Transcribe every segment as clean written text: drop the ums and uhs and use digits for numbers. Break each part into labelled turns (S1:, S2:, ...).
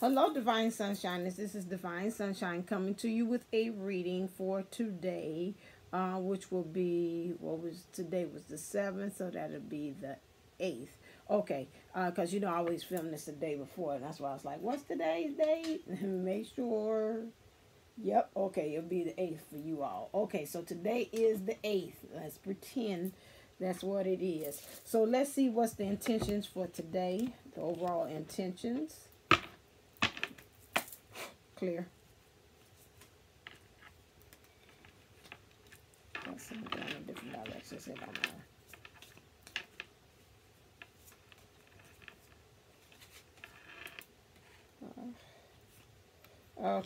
S1: Hello, Divine Sunshine. This is Divine Sunshine coming to you with a reading for today, which will be, what was today was the 7th, so that'll be the 8th. Okay, because I always film this the day before, and that's why I was like, what's today's date? Make sure. Yep, okay, it'll be the 8th for you all. Okay, so today is the 8th. Let's pretend that's what it is. So let's see what's the intentions for today, the overall intentions. Clear. Let's see, going in different directions. It don't matter.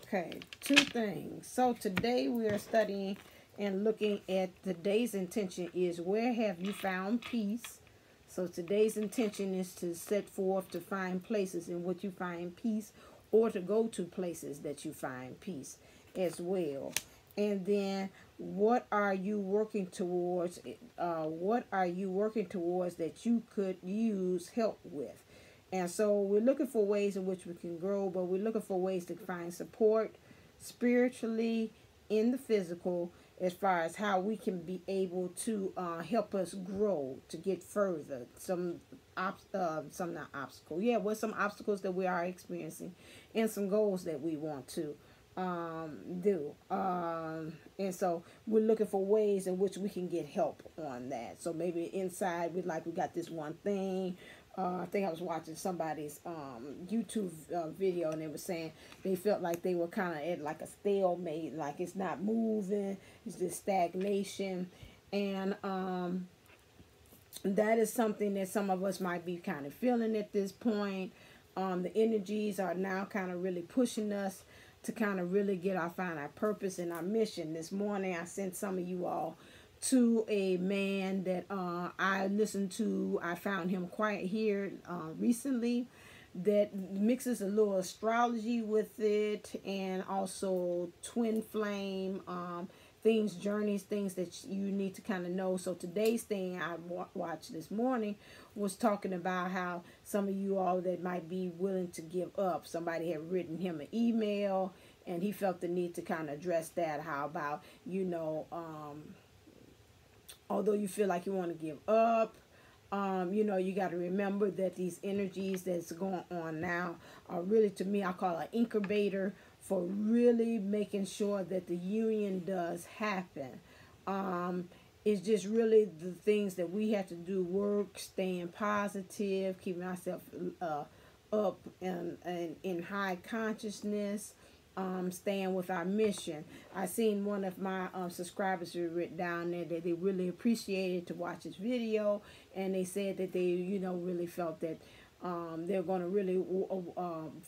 S1: Okay, two things. So today we are studying and looking at today's intention is, where have you found peace? So today's intention is to set forth to find places in which you find peace, or to go to places that you find peace as well. And then, what are you working towards? What are you working towards that you could use help with? And so we're looking for ways in which we can grow, but we're looking for ways to find support spiritually, in the physical, as far as how we can be able to help us grow, to get further. Some not obstacles. Yeah, with some obstacles that we are experiencing, and some goals that we want to do. And so we're looking for ways in which we can get help on that. So maybe inside we got this one thing. I think I was watching somebody's YouTube video, and they were saying they felt like they were kind of at like a stalemate, like it's not moving, it's just stagnation. And that is something that some of us might be kind of feeling at this point. The energies are now kind of really pushing us to kind of really find our purpose and our mission. This morning I sent some of you all to a man that I listened to. I found him quiet here recently, that mixes a little astrology with it, and also twin flame things, journeys, things that you need to kind of know. So today's thing I watched this morning was talking about how some of you all that might be willing to give up. Somebody had written him an email, and he felt the need to kind of address that. How about, although you feel like you want to give up, you got to remember that these energies that's going on now are really, to me, I call an incubator for really making sure that the union does happen. It's just really the things that we have to do: work, staying positive, keeping ourselves up and in high consciousness, staying with our mission. I seen one of my subscribers who written down there that they really appreciated to watch this video, and they said that they really felt that they're going to really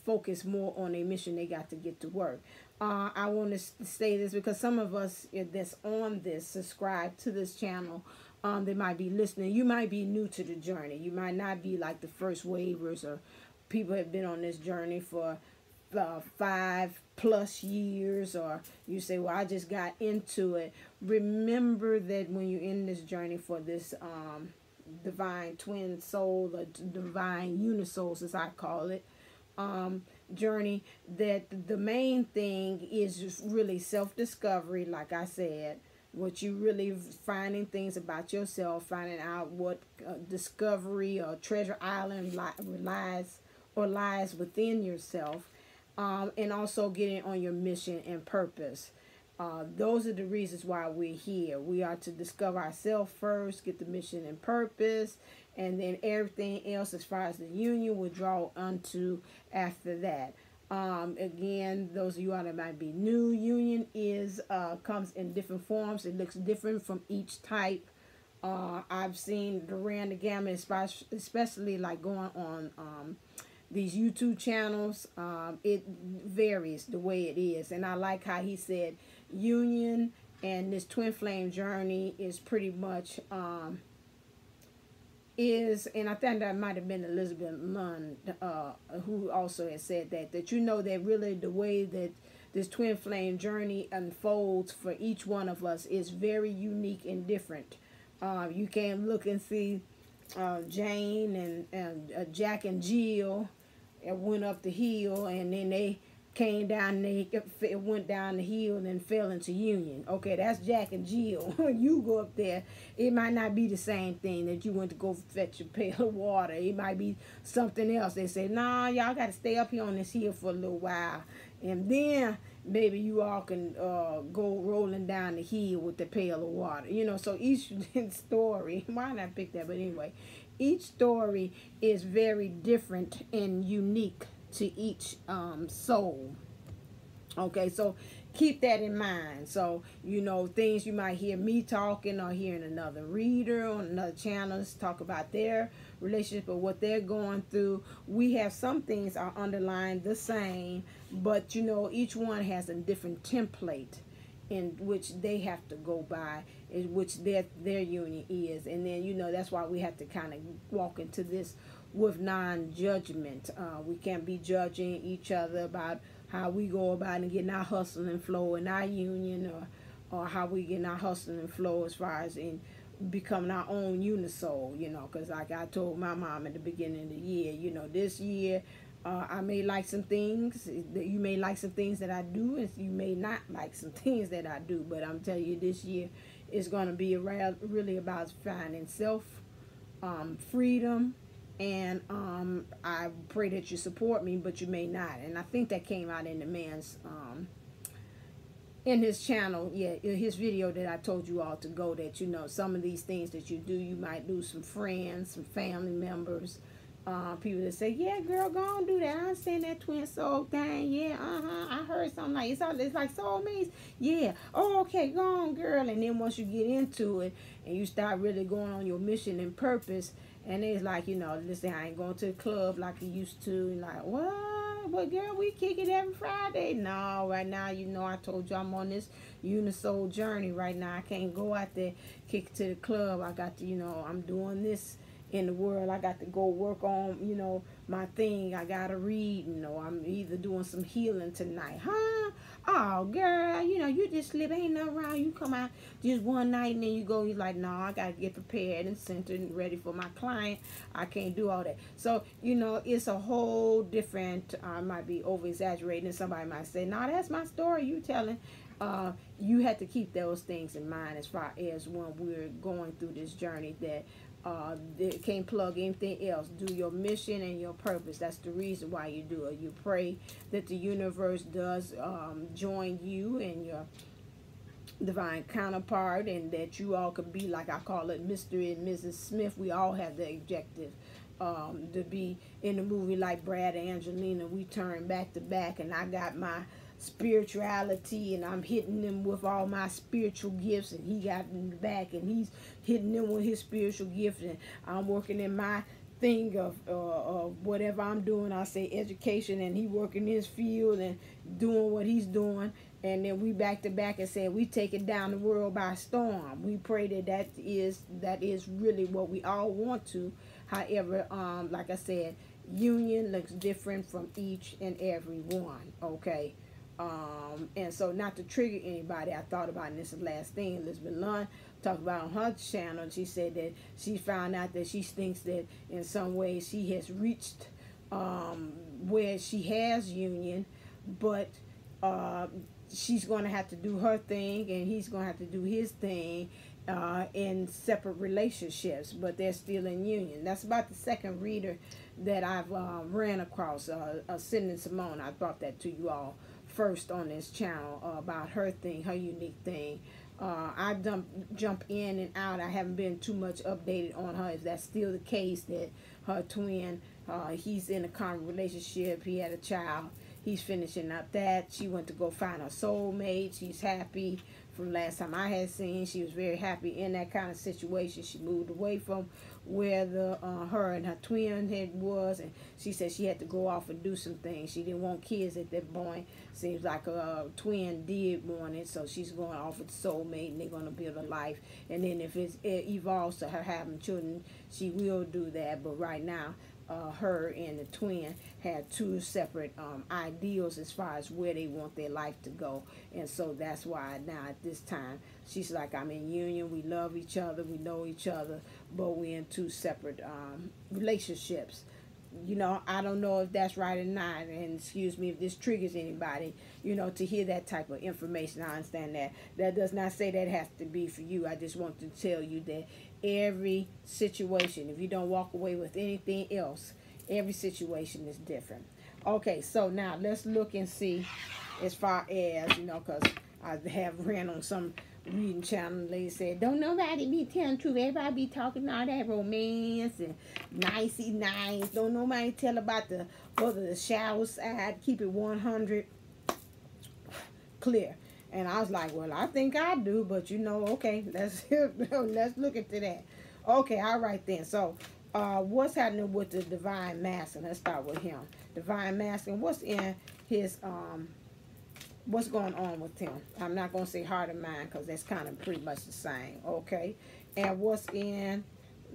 S1: focus more on a mission they got to get to work. I want to say this because some of us that's on this, subscribe to this channel, they might be listening. You might be new to the journey. You might not be like the first wavers, or people have been on this journey for 5+ years, or you say, well, I just got into it. Remember that when you're in this journey for this divine twin soul, or divine unisouls as I call it, journey, that the main thing is just really self-discovery. Like I said, what you really finding things about yourself, finding out what discovery or treasure island lies within yourself, and also getting on your mission and purpose. Those are the reasons why we're here. We are to discover ourselves first, get the mission and purpose, and then everything else as far as the union will draw unto after that. Again, those of you that might be new, union comes in different forms. It looks different from each type. I've seen the random gamut, especially like going on these YouTube channels. It varies the way it is, and I like how he said union and this twin flame journey is pretty much and I think that might have been Elizabeth Munn who also has said that that really the way that this twin flame journey unfolds for each one of us is very unique and different. You can look and see Jane and Jack and Jill and went up the hill, and then they came down, they went down the hill and then fell into union. Okay, that's Jack and Jill. When you go up there, it might not be the same thing that you went to go fetch a pail of water. It might be something else. They say, nah, y'all got to stay up here on this hill for a little while, and then maybe you all can go rolling down the hill with the pail of water. You know, so each story, why not pick that? But anyway, each story is very different and unique to each soul. Okay, so keep that in mind. So, you know, things you might hear me talking or hearing another reader on another channel talk about their relationship or what they're going through. We have some things are underlined the same, but you know, each one has a different template in which they have to go by, in which their union is. And then, you know, that's why we have to kind of walk into this with non-judgment. We can't be judging each other about how we go about and getting our hustle and flow in our union, or how we get our hustle and flow as far as in becoming our own unisoul, you know, because like I told my mom at the beginning of the year, you know, this year I may like some things, you may like some things that I do, and you may not like some things that I do, but I'm telling you, this year is going to be really about finding self freedom. And I pray that you support me, but you may not. And I think that came out in the man's in his channel, yeah, in his video that I told you all to go, that, you know, some of these things that you do, you might lose some friends, some family members, people that say, yeah, girl, go on, do that. I understand that twin soul thing. Yeah, I heard something like, it's like soulmates. Yeah, oh, okay, go on, girl. And then once you get into it and you start really going on your mission and purpose, and it's like, you know, listen, I ain't going to the club like I used to. And like, what? But girl, we kick it every Friday. No, right now, you know, I told you I'm on this unisoul journey right now. I can't go out there, kick it to the club. I got to, you know, I'm doing this in the world. I got to go work on, you know, my thing. I got to read, you know, I'm either doing some healing tonight. Huh? Oh, girl, you know, you just slip, ain't nothing wrong. You come out just one night and then you go, you're like, no, I got to get prepared and centered and ready for my client. I can't do all that. So, you know, it's a whole different, I might be over-exaggerating, and somebody might say, no, that's my story you telling. You have to keep those things in mind as far as when we're going through this journey, that they can't plug anything else. Do your mission and your purpose. That's the reason why you do it. You pray that the universe does join you and your divine counterpart, and that you all could be, like I call it, Mr. and Mrs. Smith. We all have the objective to be in the movie like Brad and Angelina. We turn back to back, and I got my spirituality, and I'm hitting them with all my spiritual gifts, and he got in the back and he's hitting them with his spiritual gifts, and I'm working in my thing of whatever I'm doing. I say education, and he working his field and doing what he's doing, and then we back to back and say we taking down the world by storm. We pray that is really what we all want to. However, like I said, union looks different from each and every one. Okay. And so, not to trigger anybody, I thought about this last thing Elizabeth Lund talked about on her channel. She said that she found out that she thinks that in some ways she has reached where she has union, but she's going to have to do her thing and he's going to have to do his thing in separate relationships, but they're still in union. That's about the second reader that I've ran across, Cindy Simone. I brought that to you all first on this channel about her thing, her unique thing. I jump in and out. I haven't been too much updated on her. If that's still the case, that her twin, he's in a common relationship. He had a child. He's finishing up that. She went to go find her soulmate. She's happy. From last time I had seen, she was very happy in that kind of situation. She moved away from where her and her twin head was, and she said she had to go off and do some things. She didn't want kids at that point. Seems like a twin did want it, so she's going off with the soulmate, and they're going to build a life. And then if it evolves to her having children, she will do that. But right now, her and the twin had two separate ideals as far as where they want their life to go. And so that's why now at this time, she's like, I'm in union, we love each other, we know each other, but we're in two separate relationships. you know, I don't know if that's right or not, and excuse me if this triggers anybody, you know, to hear that type of information. I understand that. That does not say that has to be for you. I just want to tell you that every situation, if you don't walk away with anything else, every situation is different. Okay, so now let's look and see as far as, you know, because I have ran on some reading channel. They said, don't nobody be telling the truth. Everybody be talking all that romance and nicey nice. Don't nobody tell about the, go to the shower side, keep it 100 clear. And I was like, well, I think I do, but you know, okay, let's look into that. Okay, all right then. So what's happening with the divine masculine? Let's start with him. Divine masculine, what's in his what's going on with him? I'm not going to say heart and mind because that's kind of pretty much the same. Okay. And what's in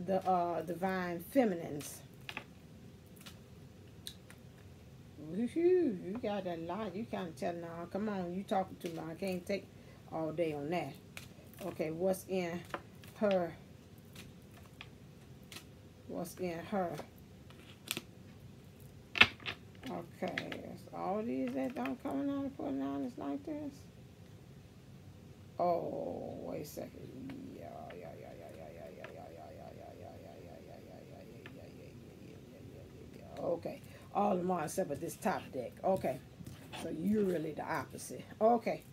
S1: the divine feminines? You got a lot. You kind of telling now. Come on, you talking to me. I can't take all day on that. Okay. What's in her? What's in her? Okay, that's all these that don't come out and putting on is like this. Oh, wait a second. Okay, all of them are except for this top deck. Okay, so you're really the opposite. Okay,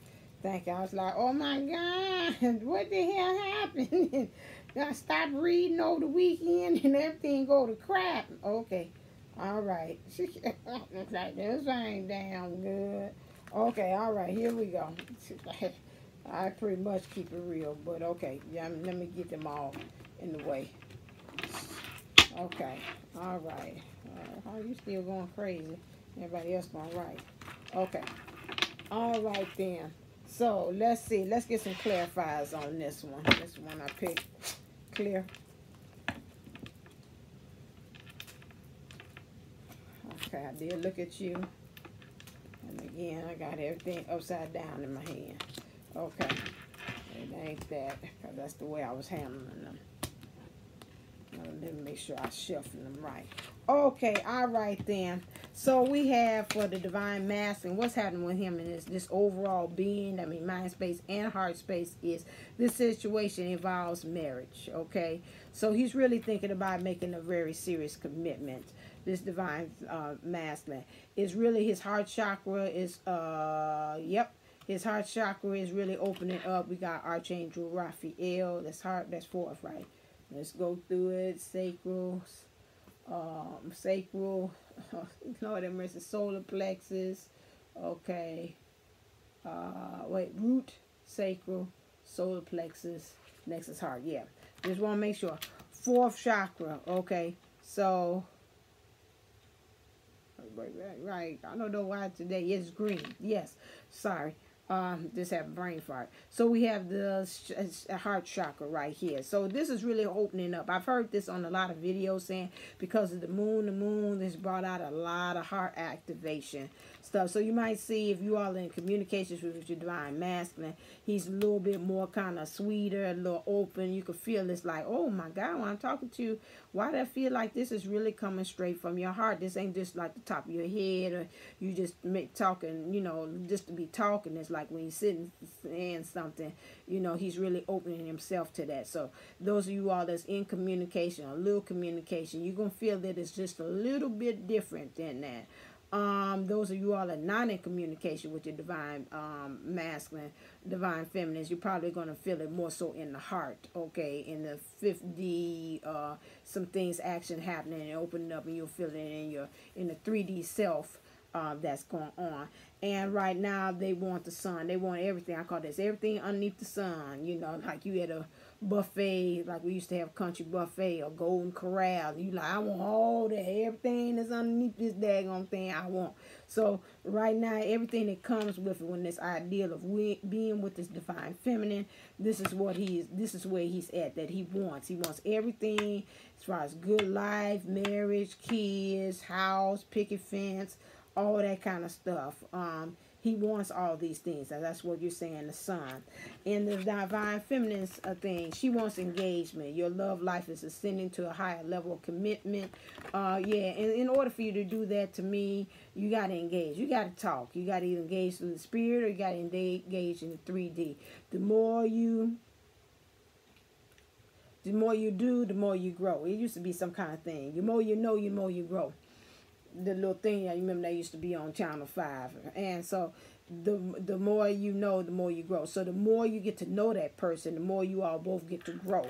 S1: thank you. I was like, oh my God, what the hell happened? I stopped reading over the weekend and everything go to crap. Okay. All right. It's like, this ain't damn good. Okay, all right, here we go. I pretty much keep it real, but okay. Yeah, let me get them all in the way. Okay, all right. How you still going crazy? Everybody else going right. Okay. All right, then. So, let's see. Let's get some clarifiers on this one. This one I picked. Clear. Okay, I did look at you. And again, I got everything upside down in my hand. Okay. It ain't that, because that's the way I was handling them. Let me make sure I shuffle them right. Okay, all right then. So we have for the divine masculine, what's happening with him in this overall being, I mean mind space and heart space, is this situation involves marriage, okay? So he's really thinking about making a very serious commitment. This divine masculine is really his heart chakra is his heart chakra is really opening up. We got Archangel Raphael. That's heart. That's fourth, right? Let's go through it. Sacral, Lord have mercy, solar plexus. Okay. Root, sacral, solar plexus, next is heart. Yeah. Just want to make sure. Fourth chakra. Okay. So. Right. I don't know why today. It's green. Yes. Sorry. Just have a brain fart. So we have the heart chakra right here. So this is really opening up. I've heard this on a lot of videos saying because of the moon has brought out a lot of heart activation stuff. So you might see if you all in communications with your divine masculine, he's a little bit more kind of sweeter, a little open. You can feel it's like, oh my God, when I'm talking to you, why do I feel like this is really coming straight from your heart? This ain't just like the top of your head or you just talking, you know, just to be talking. It's like when he's sitting saying something, you know, he's really opening himself to that. So those of you all that's in communication, a little communication, you're going to feel that it's just a little bit different than that. Those of you all are not in communication with your divine masculine, divine feminine, you're probably going to feel it more so in the heart, okay? In the 5D, some things action happening and opening up, and you'll feel it in the 3D self that's going on. And right now they want the sun. They want everything. I call this everything underneath the sun. You know, like you at a buffet, like we used to have country buffet or golden corral. You like, I want all that. Everything that's underneath this daggone thing I want. So right now, everything that comes with it, when this ideal of being with this divine feminine, this is where he's at, that he wants. He wants everything as far as good life, marriage, kids, house, picket fence, all that kind of stuff. He wants all these things. That's what you're saying, the sun. In the divine feminine thing, she wants engagement. Your love life is ascending to a higher level of commitment. Yeah, and in order for you to do that, to me, you got to engage. You got to talk. You got to either engage through the spirit or you got to engage in the 3D. The more you do, the more you grow. It used to be some kind of thing. The more you know, the more you grow. The little thing, I remember that used to be on Channel 5. And so the more you know, the more you grow. So the more you get to know that person, the more you all both get to grow.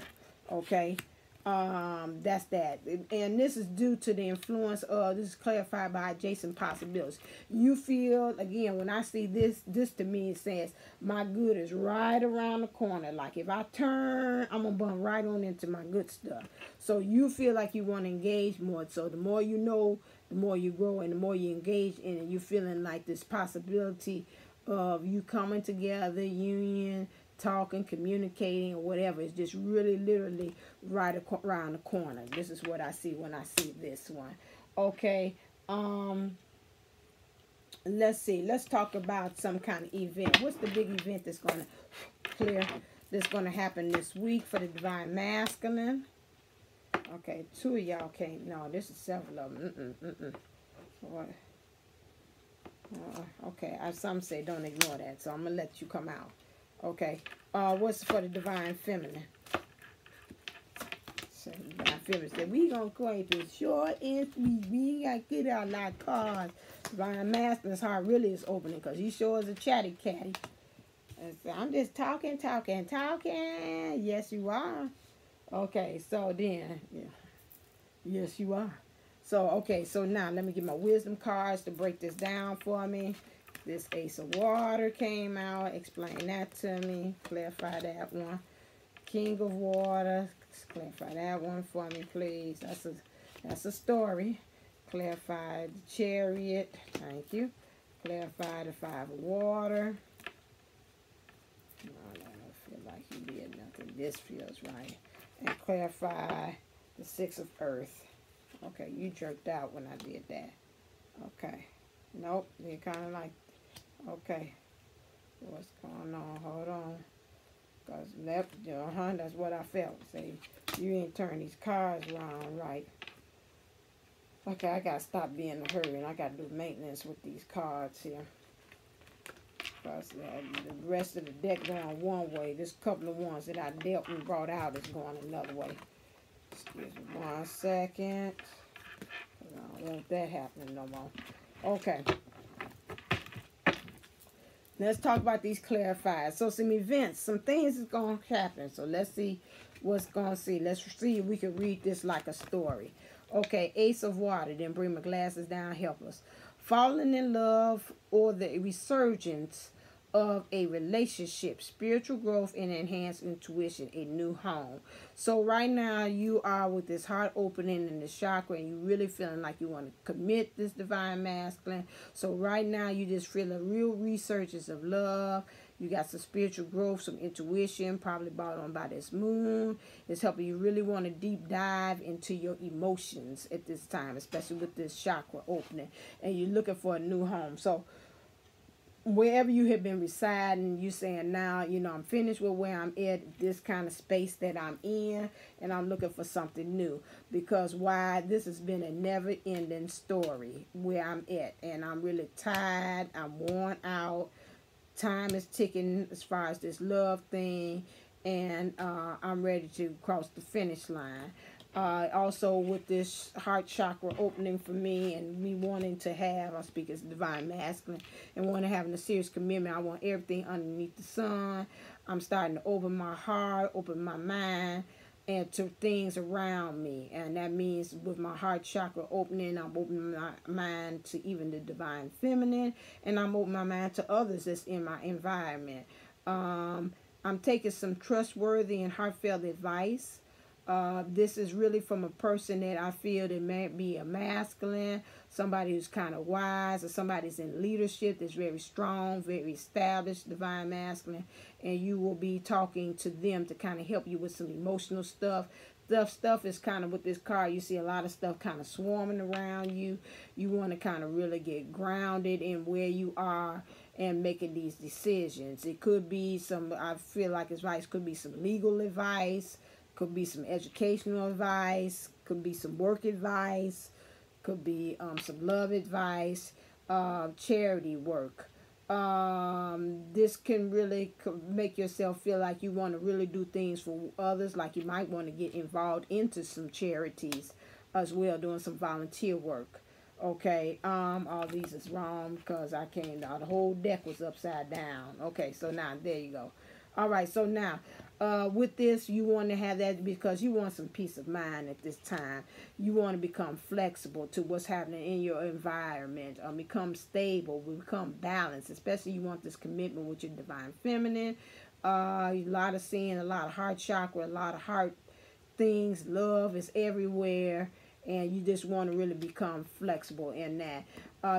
S1: Okay? That's that. And this is due to the influence of, this is clarified by adjacent possibilities. You feel, again, when I see this to me, it says, my good is right around the corner. Like if I turn, I'm going to bump right on into my good stuff. So you feel like you want to engage more. So the more you know, the more you grow, and the more you engage in it, you're feeling like this possibility of you coming together, union, talking, communicating, or whatever. It's just really literally right around the corner. This is what I see when I see this one. Okay. Let's see. Let's talk about some kind of event. What's the big event that's going to clear? That's going to happen this week for the divine masculine? Okay, 2 of y'all came. No, this is several of them. What? Okay, some say don't ignore that, so I'm going to let you come out. Okay, what's for the divine feminine? So divine feminine said, we going to keep it short and sweet. We ain't got to get out like cards. Divine masculine's heart really is opening because he sure is a chatty catty. So I'm just talking. Yes, you are. Okay, so then, yeah. Yes, you are. So, okay, so now let me get my wisdom cards to break this down for me. This Ace of Water came out. Explain that to me. Clarify that one. King of Water. Clarify that one for me, please. That's a story. Clarify the Chariot. Thank you. Clarify the Five of Water. No, I don't feel like you did nothing. This feels right. And clarify the Six of Earth. Okay, you jerked out when I did that. Okay. Nope, they're kind of like, okay. What's going on? Hold on. Because that's what I felt. Say, you ain't turn these cards around right. Okay, I got to stop being in a hurry, and I got to do maintenance with these cards here. Because the rest of the deck going one way. This couple of ones that I dealt and brought out is going another way. Excuse me 1 second. I don't want that happening no more. Okay. Let's talk about these clarifiers. So some events, some things is going to happen. So let's see what's going to see. Let's see if we can read this like a story. Okay, Ace of Water. Then bring my glasses down. Help us. Falling in love or the resurgence of a relationship, spiritual growth and enhanced intuition, a new home. So right now you are with this heart opening in the chakra and you really feeling like you want to commit this divine masculine. So right now you just feel a real resurgence of love. You got some spiritual growth, some intuition, probably brought on by this moon. It's helping you really want to deep dive into your emotions at this time, especially with this chakra opening. And you're looking for a new home. So wherever you have been residing, you saying now, I'm finished with where I'm at, this kind of space that I'm in, and I'm looking for something new. Because why? This has been a never-ending story where I'm at, and I'm really tired. I'm worn out. Time is ticking as far as this love thing, and I'm ready to cross the finish line. Also with this heart chakra opening for me and me wanting to have, I speak as divine masculine, and want to have a serious commitment. I want everything underneath the sun. I'm starting to open my heart, open my mind, and to things around me. And that means with my heart chakra opening, I'm opening my mind to even the divine feminine, and I'm opening my mind to others that's in my environment. I'm taking some trustworthy and heartfelt advice. This is really from a person that I feel that may be a masculine, somebody who's kind of wise, or somebody who's in leadership that's very strong, very established, divine masculine, and you will be talking to them to kind of help you with some emotional stuff, stuff is kind of with this card. You see a lot of stuff kind of swarming around you. You want to kind of really get grounded in where you are and making these decisions. It could be some, I feel like advice could be some legal advice, could be some educational advice, could be some work advice, could be some love advice, charity work. This can really make yourself feel like you want to really do things for others, like you might want to get involved into some charities as well, doing some volunteer work. Okay, all these is wrong because I can't, the whole deck was upside down. Okay, so now there you go. All right, so now with this, you want to have that because you want some peace of mind at this time. You want to become flexible to what's happening in your environment. Become stable, become balanced. Especially you want this commitment with your divine feminine. A lot of seeing, a lot of heart chakra, a lot of heart things. Love is everywhere. And you just want to really become flexible in that.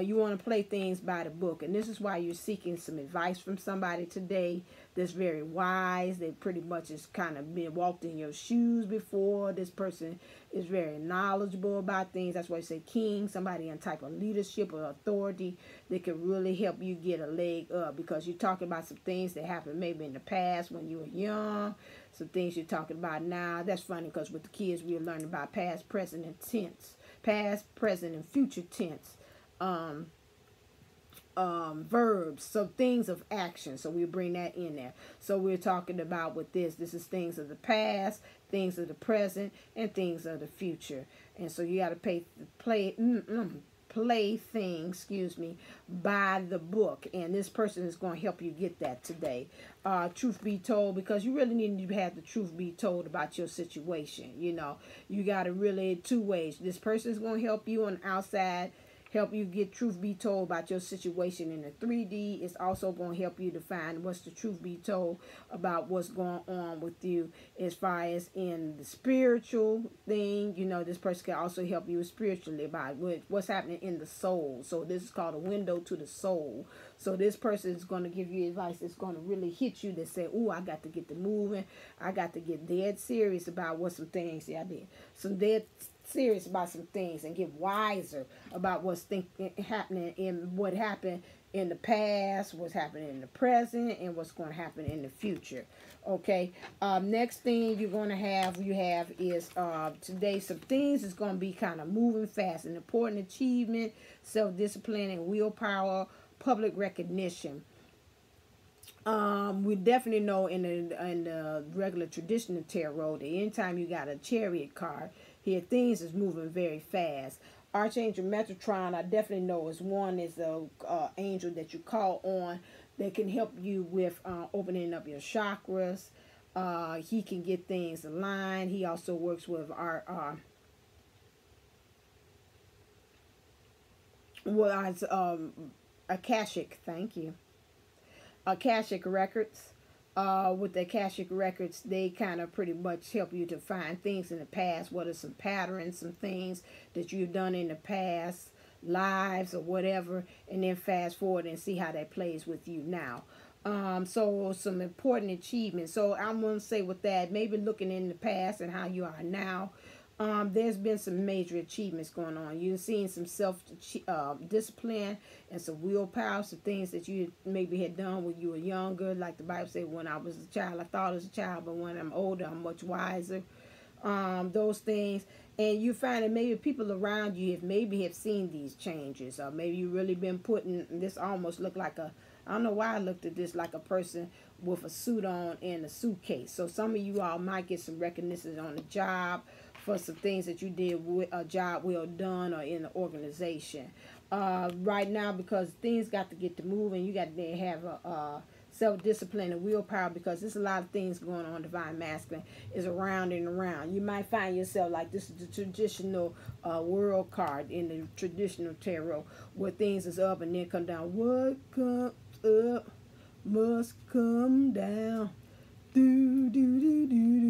S1: You want to play things by the book. And this is why you're seeking some advice from somebody today that's very wise. They pretty much has kind of been walked in your shoes before. This person is very knowledgeable about things. That's why you say king, somebody in type of leadership or authority that can really help you get a leg up. Because you're talking about some things that happened maybe in the past when you were young. Some things you're talking about now. That's funny because with the kids we're learning about past, present, and tense. Past, present, and future tense. Verbs, so things of action. So we bring that in there. So we're talking about with this is things of the past, things of the present, and things of the future. And so you got to play things, excuse me, by the book. And this person is going to help you get that today. Truth be told, because you really need to have the truth be told about your situation. You know, you got to really two ways. This person is going to help you on the outside, help you get truth be told about your situation in the 3D. It's also going to help you to find what's the truth be told about what's going on with you as far as in the spiritual thing. You know, this person can also help you spiritually about what's happening in the soul. So this is called a window to the soul. So this person is going to give you advice that's going to really hit you that say, oh, I got to get to moving. I got to get dead serious about what some things I did. Some dead serious about some things and get wiser about what's happening in what happened in the past, what's happening in the present, and what's going to happen in the future. Okay. Next thing you're going to have, is today some things is going to be kind of moving fast. An important achievement, self-discipline, and willpower, public recognition. We definitely know in the regular traditional tarot that anytime you got a chariot card, here things is moving very fast. Archangel Metatron, I definitely know is one is a angel that you call on that can help you with opening up your chakras. He can get things aligned. He also works with our Akashic. Thank you. Akashic records. With the Akashic records, they kind of pretty much help you to find things in the past. What are some patterns, some things that you've done in the past lives or whatever, and then fast forward and see how that plays with you now. So some important achievements. So I'm going to say with that, maybe looking in the past and how you are now, there's been some major achievements going on. You've seen some self-discipline and some willpower, some things that you maybe had done when you were younger. Like the Bible said, when I was a child, I thought as a child, but when I'm older, I'm much wiser. Those things. And you find that maybe people around you have seen these changes. Or maybe you've really been putting, this almost looked like a, I don't know why I looked at this like a person with a suit on and a suitcase. So some of you all might get some recognition on the job for some things that you did with a job well done or in the organization. Right now, because things got to get to moving, you got to have a self-discipline and willpower, because there's a lot of things going on. Divine Masculine is around and around. You might find yourself like this is the traditional world card in the traditional tarot, where things is up and then come down. What comes up must come down. Do do do do do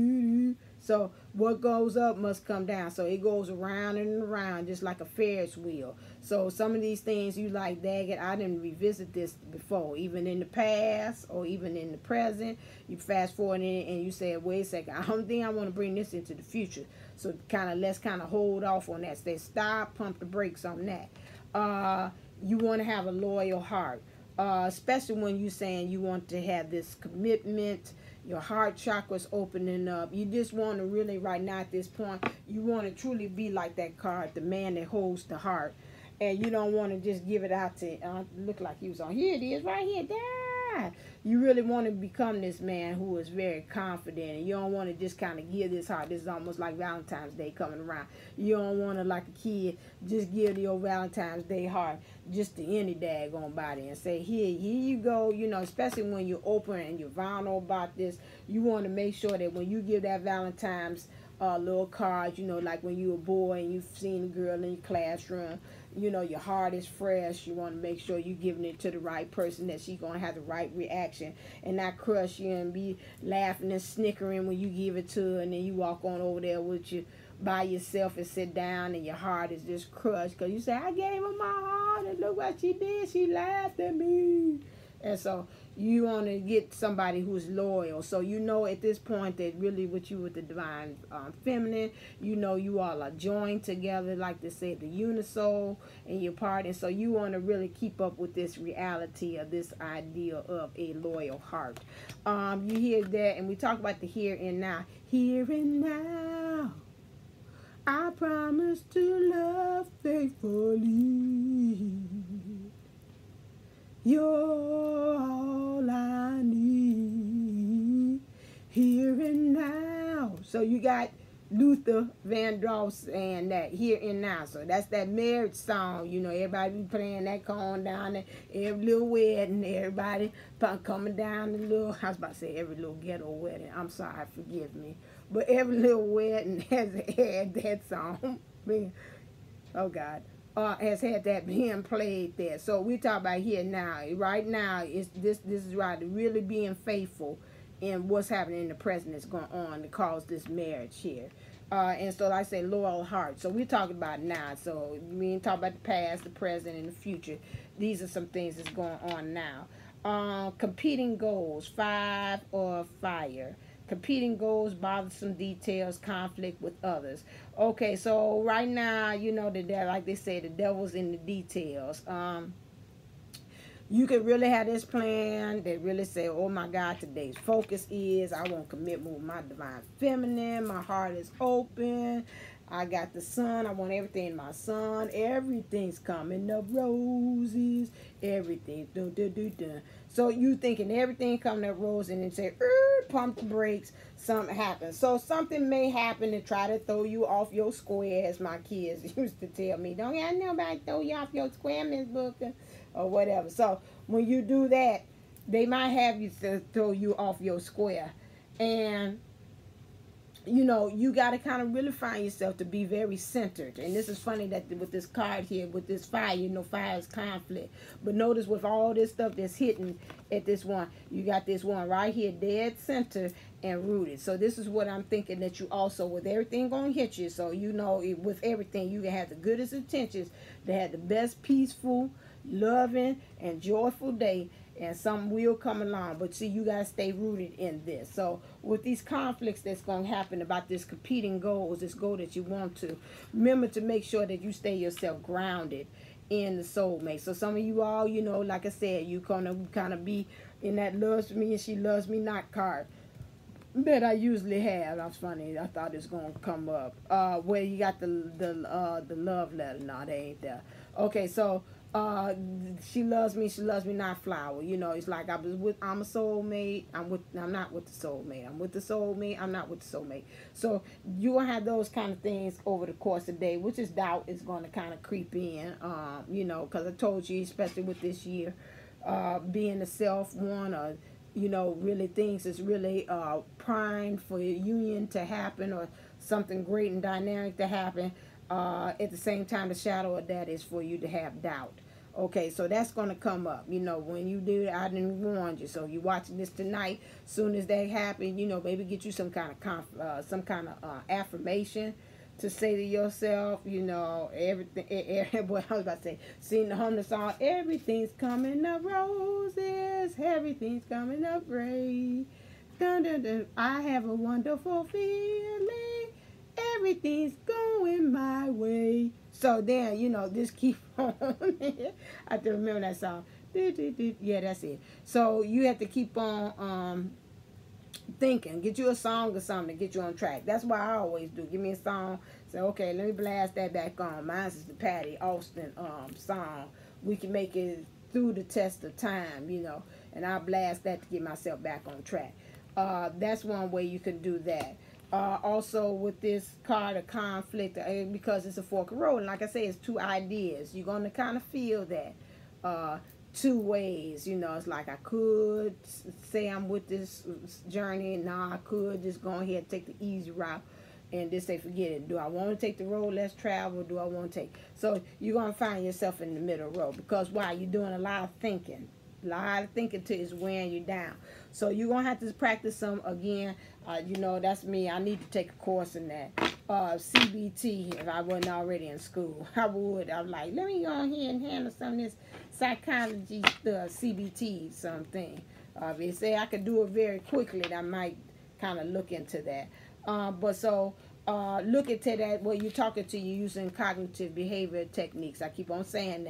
S1: do. So what goes up must come down. So it goes around and around just like a Ferris wheel. So some of these things you like, dang it, I didn't revisit this before, even in the past or even in the present. You fast forward in and you say, wait a second, I don't think I want to bring this into the future. So let's kind of hold off on that. Say stop, pump the brakes on that. You want to have a loyal heart. Especially when you're saying you want to have this commitment, your heart chakra's opening up. You just want to really, right now at this point, you want to truly be like that card, the man that holds the heart. And you don't want to just give it out to, look like he was on, here it is, right here, there. You really want to become this man who is very confident. And you don't want to just kind of give this heart. This is almost like Valentine's Day coming around. You don't want to, like a kid, just give your Valentine's Day heart just to any daggone body and say, here you go. You know, especially when you're open and you're vulnerable about this, you want to make sure that when you give that Valentine's little card, you know, like when you're a boy and you've seen a girl in your classroom, you know, your heart is fresh. You want to make sure you're giving it to the right person, that she's going to have the right reaction and not crush you and be laughing and snickering when you give it to her, and then you walk on over there with you by yourself and sit down and your heart is just crushed because you say, I gave her my heart and look what she did. She laughed at me. And so you want to get somebody who's loyal. So you know at this point that really with you with the divine feminine, you know you all are joined together, like they say, the unisoul and your part. And so you want to really keep up with this reality of this idea of a loyal heart. You hear that, and we talk about the here and now. Here and now, I promise to love faithfully. You're all I need, here and now. So you got Luther Vandross saying that, here and now. So that's that marriage song. You know, everybody be playing that going down there, every little wedding, everybody coming down the little, I was about to say every little ghetto wedding. I'm sorry, forgive me. But every little wedding has had that song. Oh, God. Has had that being played there. So we talk about here now. Right now, this is right. Really being faithful in what's happening in the present is going on to cause this marriage here. And so like I say, loyal heart. So we're talking about now. So we ain't talking about the past, the present, and the future. These are some things that's going on now. Competing goals, 5 or fire. Competing goals, bothersome details, conflict with others. Okay, so right now, you know that, like they say, the devil's in the details. You could really have this plan that really say, oh my God, today's focus is I want commitment with my divine feminine. My heart is open. I got the sun. I want everything in my sun. Everything's coming up roses. Everything. Dun, dun, dun, dun. So you thinking everything coming up roses, and then say, pump the brakes. Something happens. So something may happen to try to throw you off your square, as my kids used to tell me. Don't have nobody throw you off your square, Miss Booker, or whatever. So when you do that, they might have you to throw you off your square. And you know, you got to kind of really find yourself to be very centered. And this is funny that with this card here, with this fire, you know, fire is conflict. But notice with all this stuff that's hitting at this one, you got this one right here, dead center and rooted. So this is what I'm thinking, that you also, with everything going to hit you, so you know, with everything, you can have the goodest intentions to have the best peaceful, loving, and joyful day. And something will come along. But see, you got to stay rooted in this. So with these conflicts that's going to happen about this competing goals, this goal that you want to, remember to make sure that you stay yourself grounded in the soulmate. So some of you all, you know, like I said, you're going to kind of be in that loves me and she loves me not card that I usually have. That's funny. I thought it was going to come up. Where you got the love letter. No, they ain't there. Okay, so she loves me not flower. You know, it's like I'm a soulmate, I'm not with the soulmate. I'm with the soulmate, I'm not with the soulmate. So you will have those kind of things over the course of the day, which is doubt is going to kind of creep in, you know, because I told you, especially with this year, being the self one, or you know, really things is really primed for a union to happen or something great and dynamic to happen. At the same time, the shadow of that is for you to have doubt. Okay, so that's going to come up. You know, when you do it, I didn't warn you. So you watching this tonight. Soon as that happen, you know, maybe get you some kind of affirmation to say to yourself. You know, everything. What I was about to say, sing the homeless song. Everything's coming up roses. Everything's coming up great. Dun, dun, dun. I have a wonderful feeling. Everything's going my way. So then, you know, just keep on. I have to remember that song. Yeah, that's it. So you have to keep on thinking. Get you a song or something to get you on track. That's what I always do. Give me a song. Say, okay, let me blast that back on. Mine's is the Patty Austin song. We can make it through the test of time, you know. And I'll blast that to get myself back on track. That's one way you can do that. Also with this card of conflict, because it's a fork of road, and like I say, it's two ideas. You're going to kind of feel that two ways. You know, it's like I could say I'm with this journey, and now I could just go ahead and take the easy route and just say forget it. Do I want to take the road less traveled? Do I want to take? So you're going to find yourself in the middle road, because why? You're doing a lot of thinking. A lot of thinking is wearing you down. So you're going to have to practice some again. You know, that's me. I need to take a course in that. CBT, if I wasn't already in school, I would. I'm like, let me go ahead and handle some of this psychology stuff, CBT, something. If they say I could do it very quickly, I might kind of look into that. Look into that where you're talking to you using cognitive behavior techniques. I keep on saying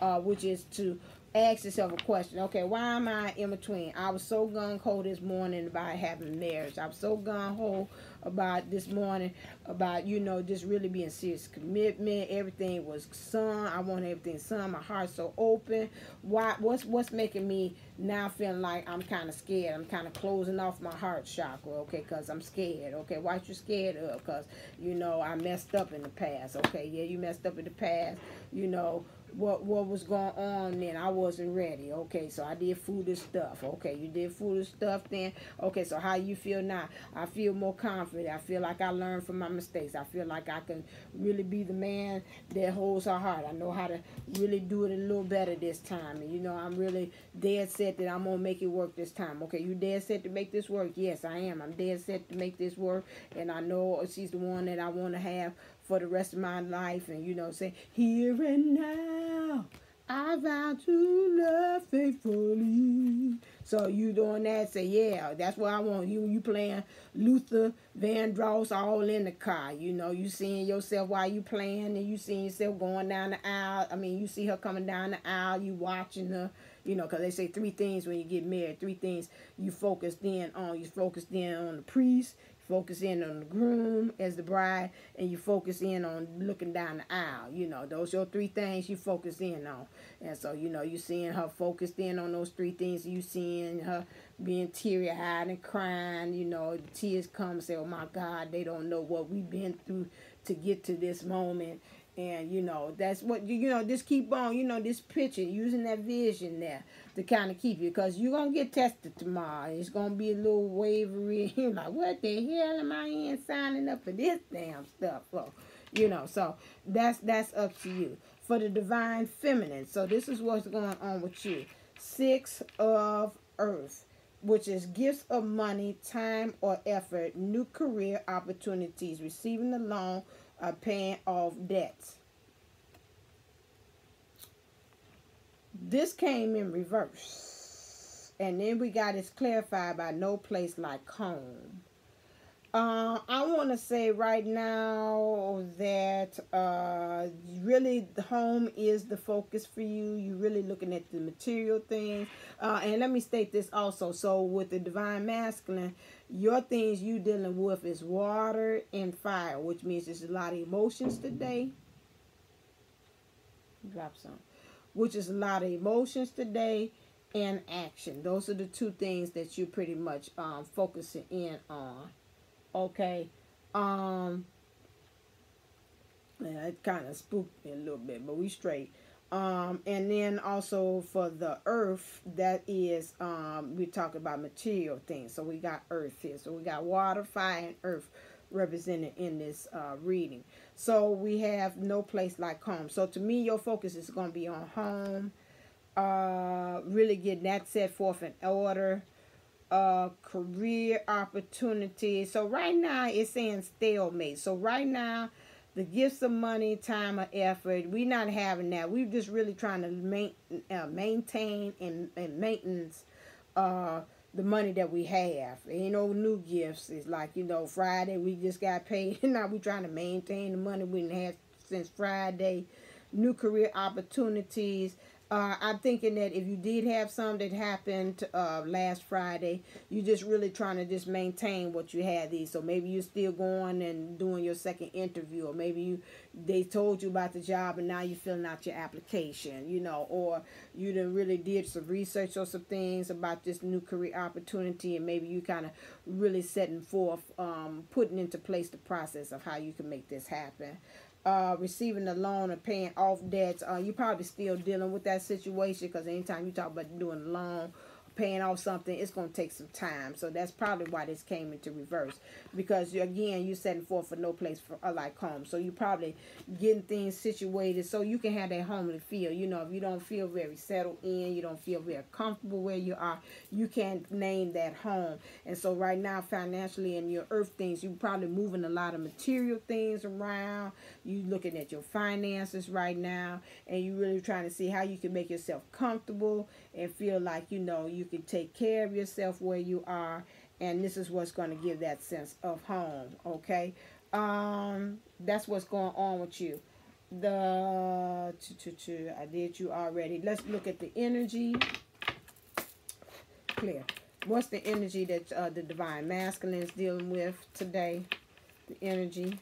S1: that, which is to ask yourself a question. Okay, why am I in between? I was so gung-ho this morning about having marriage. I was so gung-ho about this morning about, you know, just really being serious commitment. Everything was sun. I want everything sun. My heart's so open. What's making me now feeling like I'm kind of scared? I'm kind of closing off my heart chakra, okay, because I'm scared. Okay, what you scared of? Because, you know, I messed up in the past. Okay, yeah, you messed up in the past. You know, what was going on then? I wasn't ready. Okay, so I did foolish stuff. Okay, you did foolish stuff then. Okay, so how you feel now? I feel more confident. I feel like I learned from my mistakes. I feel like I can really be the man that holds her heart. I know how to really do it a little better this time. And you know, I'm really dead set that I'm gonna make it work this time. Okay, you dead set to make this work? Yes, I am. I'm dead set to make this work, and I know she's the one that I want to have for the rest of my life. And you know, say here and now I vow to love faithfully. So you doing that, say yeah, that's what I want. You playing Luther Vandross all in the car. You know, you seeing yourself while you playing, and you seeing yourself going down the aisle. I mean, you see her coming down the aisle, you watching her. You know, because they say 3 things when you get married. 3 things you focused in on. You focused in on the priest, focus in on the groom as the bride, and you focus in on looking down the aisle. You know, those are your 3 things you focus in on. And so, you know, you seeing her focused in on those 3 things. You seeing her being teary-eyed and crying. You know, the tears come and say, oh my God, they don't know what we've been through to get to this moment. And, you know, that's what, you know, just keep on, you know, this picture, using that vision there to kind of keep you. Because you're going to get tested tomorrow. It's going to be a little wavery. You're like, what the hell am I in signing up for this damn stuff for? You know, so that's up to you. For the divine feminine, so this is what's going on with you. 6 of Earth, which is gifts of money, time, or effort, new career opportunities, receiving a loan, paying off debts. This came in reverse. And then we got it clarified by no place like home. I want to say right now that really the home is the focus for you. You're really looking at the material things. And let me state this also. So with the divine masculine, your things you dealing with is water and fire, which means there's a lot of emotions today. Drop some. Which is a lot of emotions today and action. Those are the 2 things that you're pretty much focusing in on. Okay, yeah, it kind of spooked me a little bit, but we straight. And then also for the earth, that is, we talk about material things. So we got earth here. So we got water, fire, and earth represented in this reading. So we have no place like home. So to me, your focus is going to be on home. Really getting that set forth in order. Career opportunity. So right now it's saying stalemate. So right now, the gifts of money, time, or effort, we're not having that. We're just really trying to maintain and maintenance the money that we have. Ain't no new gifts. It's like, you know, Friday we just got paid. Now we're trying to maintain the money we didn't have since Friday. New career opportunities. I'm thinking that if you did have some that happened last Friday, you're just really trying to just maintain what you had these. So maybe you're still going and doing your second interview, or maybe they told you about the job and now you're filling out your application, you know, or you done really did some research or some things about this new career opportunity, and maybe you kind of really setting forth, putting into place the process of how you can make this happen. Receiving a loan or paying off debts. You're probably still dealing with that situation, because anytime you talk about doing a loan, paying off something, it's going to take some time. So that's probably why this came into reverse, because again, you're setting forth for no place for like home. So you're probably getting things situated so you can have that homely feel. You know, if you don't feel very settled in, you don't feel very comfortable where you are, you can't name that home. And so right now, financially and your earth things, you're probably moving a lot of material things around. You looking at your finances right now, and you really trying to see how you can make yourself comfortable and feel like, you know, you can take care of yourself where you are. And this is what's going to give that sense of home. Okay. That's what's going on with you. I did you already. Let's look at the energy. Clear. What's the energy that the divine masculine is dealing with today? The energy.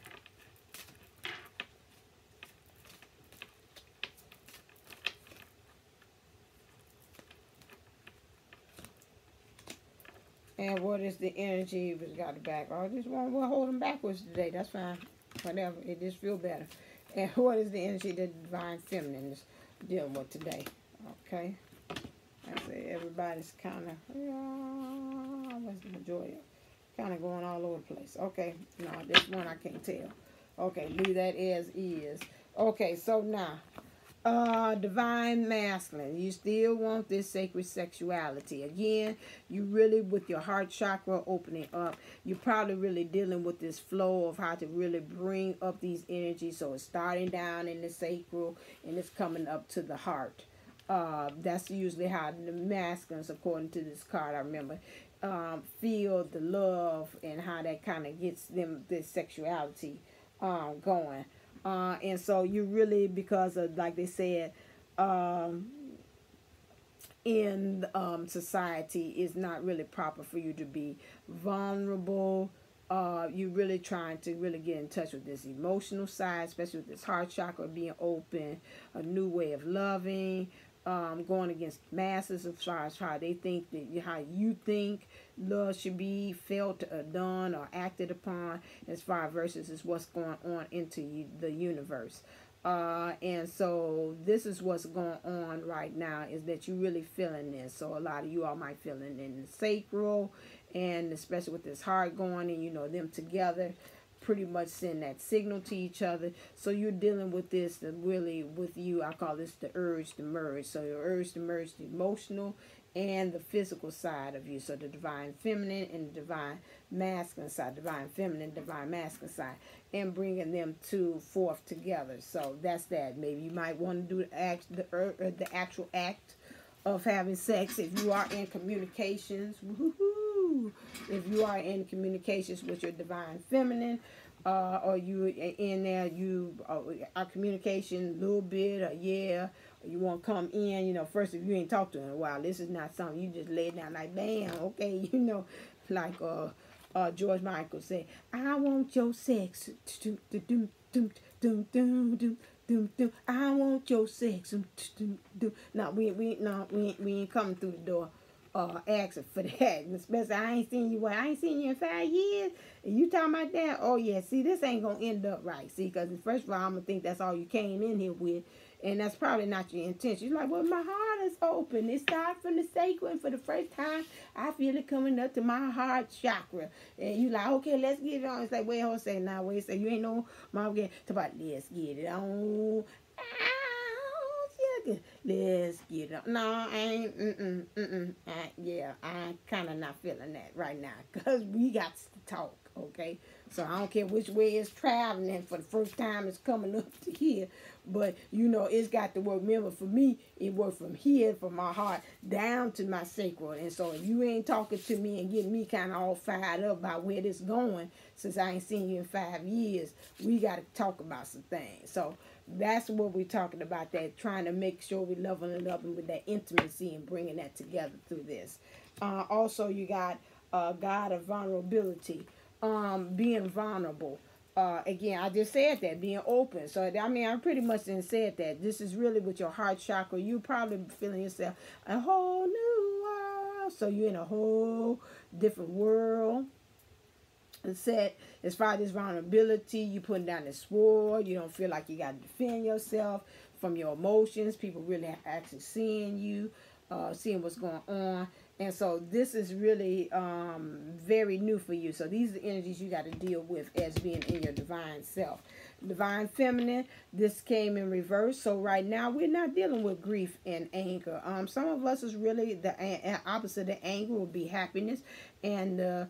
S1: And what is the energy? We got it back. Oh, this one, we'll hold them backwards today. That's fine. Whatever. It just feel better. And what is the energy that the divine feminine is dealing with today? Okay. I say everybody's kind of, what's the majority? Kind of going all over the place. Okay. No, this one I can't tell. Okay. Leave that as is. Okay. So now. Divine masculine, you still want this sacred sexuality. Again, you really, with your heart chakra opening up, you're probably really dealing with this flow of how to really bring up these energies. So it's starting down in the sacral and it's coming up to the heart. That's usually how the masculines, according to this card, I remember, feel the love, and how that kind of gets them this sexuality going. And so you really, because of, like they said, in society, it's not really proper for you to be vulnerable. You're really trying to really get in touch with this emotional side, especially with this heart chakra being open, a new way of loving, going against masses as far as how they think, that how you think love should be felt or done or acted upon, as far versus is what's going on into the universe. And so this is what's going on right now, is that you really feeling this. So a lot of you all might feel it in the sacral, and especially with this heart going, and you know them together pretty much send that signal to each other. So you're dealing with this, really with you, I call this the urge to merge. So your urge to merge the emotional and the physical side of you. So the divine feminine and the divine masculine side, divine feminine, divine masculine side, and bringing them forth together. So that's that. Maybe you might want to do the actual act of having sex if you are in communications. Woohoo! If you are in communications with your divine feminine, or you in there, you are communication a little bit, or yeah, or you want to come in, you know, first if you ain't talked to her in a while, this is not something you just lay down like, bam, okay, you know, like George Michael said, I want your sex, I want your sex. No, we ain't coming through the door asking for that. And especially, I ain't seen you in 5 years, and you talking about that. Oh yeah, see, this ain't gonna end up right. See, because first of all, I'm gonna think that's all you came in here with, And that's probably not your intention. You're like, well, my heart is open. It started from the sacral, and for the first time, I feel it coming up to my heart chakra. And you like, okay, let's get it on. It's like, wait, hold on, say, nah, wait, say, you ain't no mom again. Talk about, let's get it on. Let's get it on. No, I ain't, I'm kind of not feeling that right now. Because we got to talk, okay? So I don't care which way it's traveling. For the first time, it's coming up to here. But, you know, it's got to work. Remember, for me, it worked from here, from my heart, down to my sacral. And so if you ain't talking to me and getting me kind of all fired up about where this going, since I ain't seen you in 5 years, we got to talk about some things. So that's what we're talking about, that trying to make sure we're leveling up and with that intimacy and bringing that together through this. Also, you got God of vulnerability, being vulnerable. Again, I just said that, being open. So, I mean, I pretty much didn't say that. This is really with your heart chakra. You probably feeling yourself a whole new world. So you're in a whole different world. It said, as far as this vulnerability, you putting down the sword. You don't feel like you got to defend yourself from your emotions. People really actually seeing you, seeing what's going on. And so this is really very new for you. So these are the energies you got to deal with as being in your divine self. Divine feminine, this came in reverse. So right now we're not dealing with grief and anger. Some of us is really the opposite of anger will be happiness. And the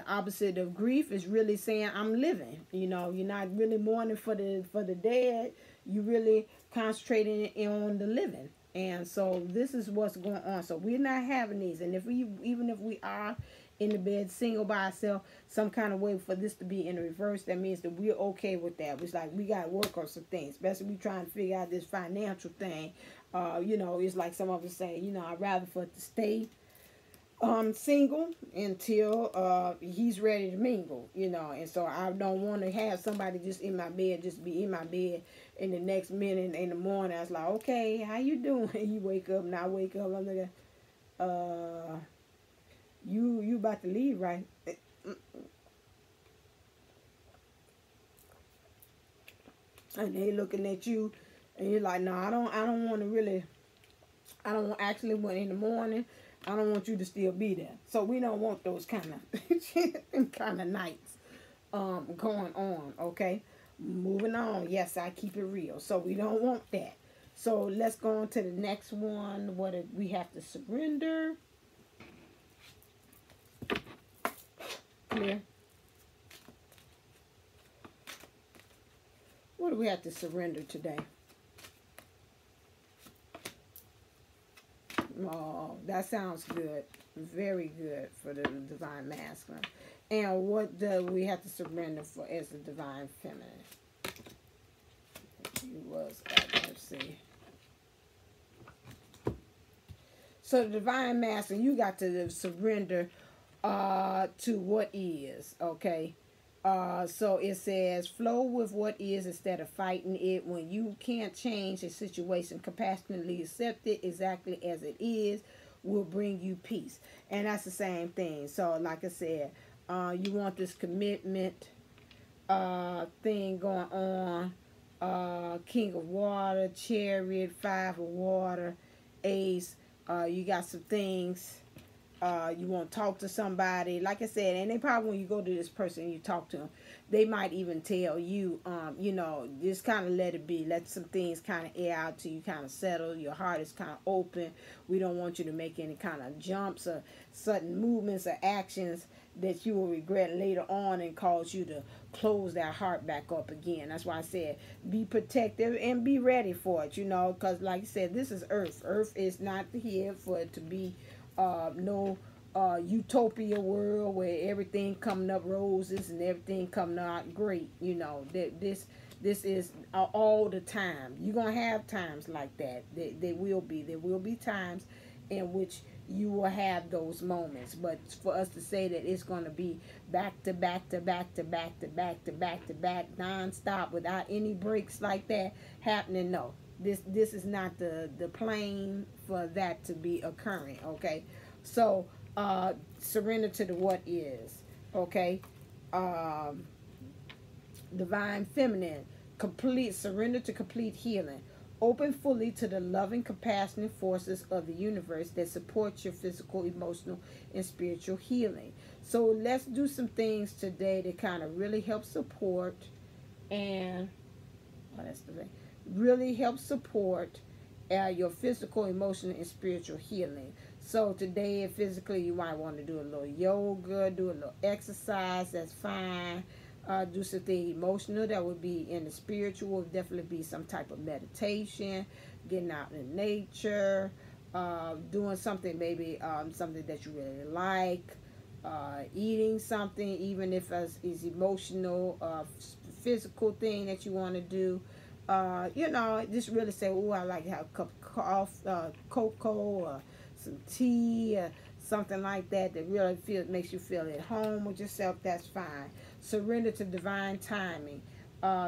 S1: opposite of grief is really saying I'm living. You know, you're not really mourning for the dead. You really concentrating on the living. And so this is what's going on. So we're not having these. And even if we are in the bed single by ourselves, some kind of way for this to be in the reverse, that means that we're okay with that. It's like we got to work on some things, especially we trying to figure out this financial thing. You know, it's like some of us say, you know, I'd rather for it to stay single until he's ready to mingle, you know. And so I don't want to have somebody just in my bed, just be in my bed, and the next minute in the morning I was like, okay, how you doing? You wake up and I wake up, I'm like, you about to leave, right? And they looking at you and you're like, no, I don't want to really, I don't actually want in the morning, I don't want you to still be there. So we don't want those kind of nights going on, okay? Moving on. Yes, I keep it real. So we don't want that. So let's go on to the next one. What we have to surrender. Clear. What do we have to surrender today? Oh, that sounds good. Very good for the divine masculine. And what do we have to surrender for as the divine feminine? He was at, let's see. So the divine masculine, you got to surrender to what is, okay? So it says, flow with what is instead of fighting it. When you can't change a situation, compassionately accept it exactly as it is will bring you peace. And that's the same thing. So like I said, you want this commitment thing going on. King of Water, Chariot, 5 of Water, Ace. You got some things. You want to talk to somebody, like I said, and they probably, when you go to this person and you talk to them, they might even tell you, you know, just kind of let it be. Let some things kind of air out till you kind of settle. Your heart is kind of open. We don't want you to make any kind of jumps or sudden movements or actions that you will regret later on and cause you to close that heart back up again. That's why I said be protective and be ready for it, you know, because like I said, this is Earth. Earth is not here for it to be no utopia world where everything coming up roses and everything coming out great. You know, this is all the time. You're gonna have times like that. There will be times in which you will have those moments, but for us to say that it's going to be back to back to back to back to back to back to back non-stop without any breaks like that happening, no. This is not the plane for that to be occurring, okay? So surrender to the what is, okay? Divine feminine, surrender to complete healing. Open fully to the loving, compassionate forces of the universe that support your physical, emotional, and spiritual healing. So let's do some things today that kind of really help support and really help support your physical, emotional, and spiritual healing. So today, physically, you might want to do a little yoga, do a little exercise. That's fine. Do something emotional. That would be in the spiritual. Would definitely be some type of meditation, getting out in nature, doing something maybe something that you really like, eating something, even if it's emotional, physical thing that you want to do. Just really say, oh, I like to have a cup of cocoa or some tea or something like that really makes you feel at home with yourself. That's fine. Surrender to divine timing.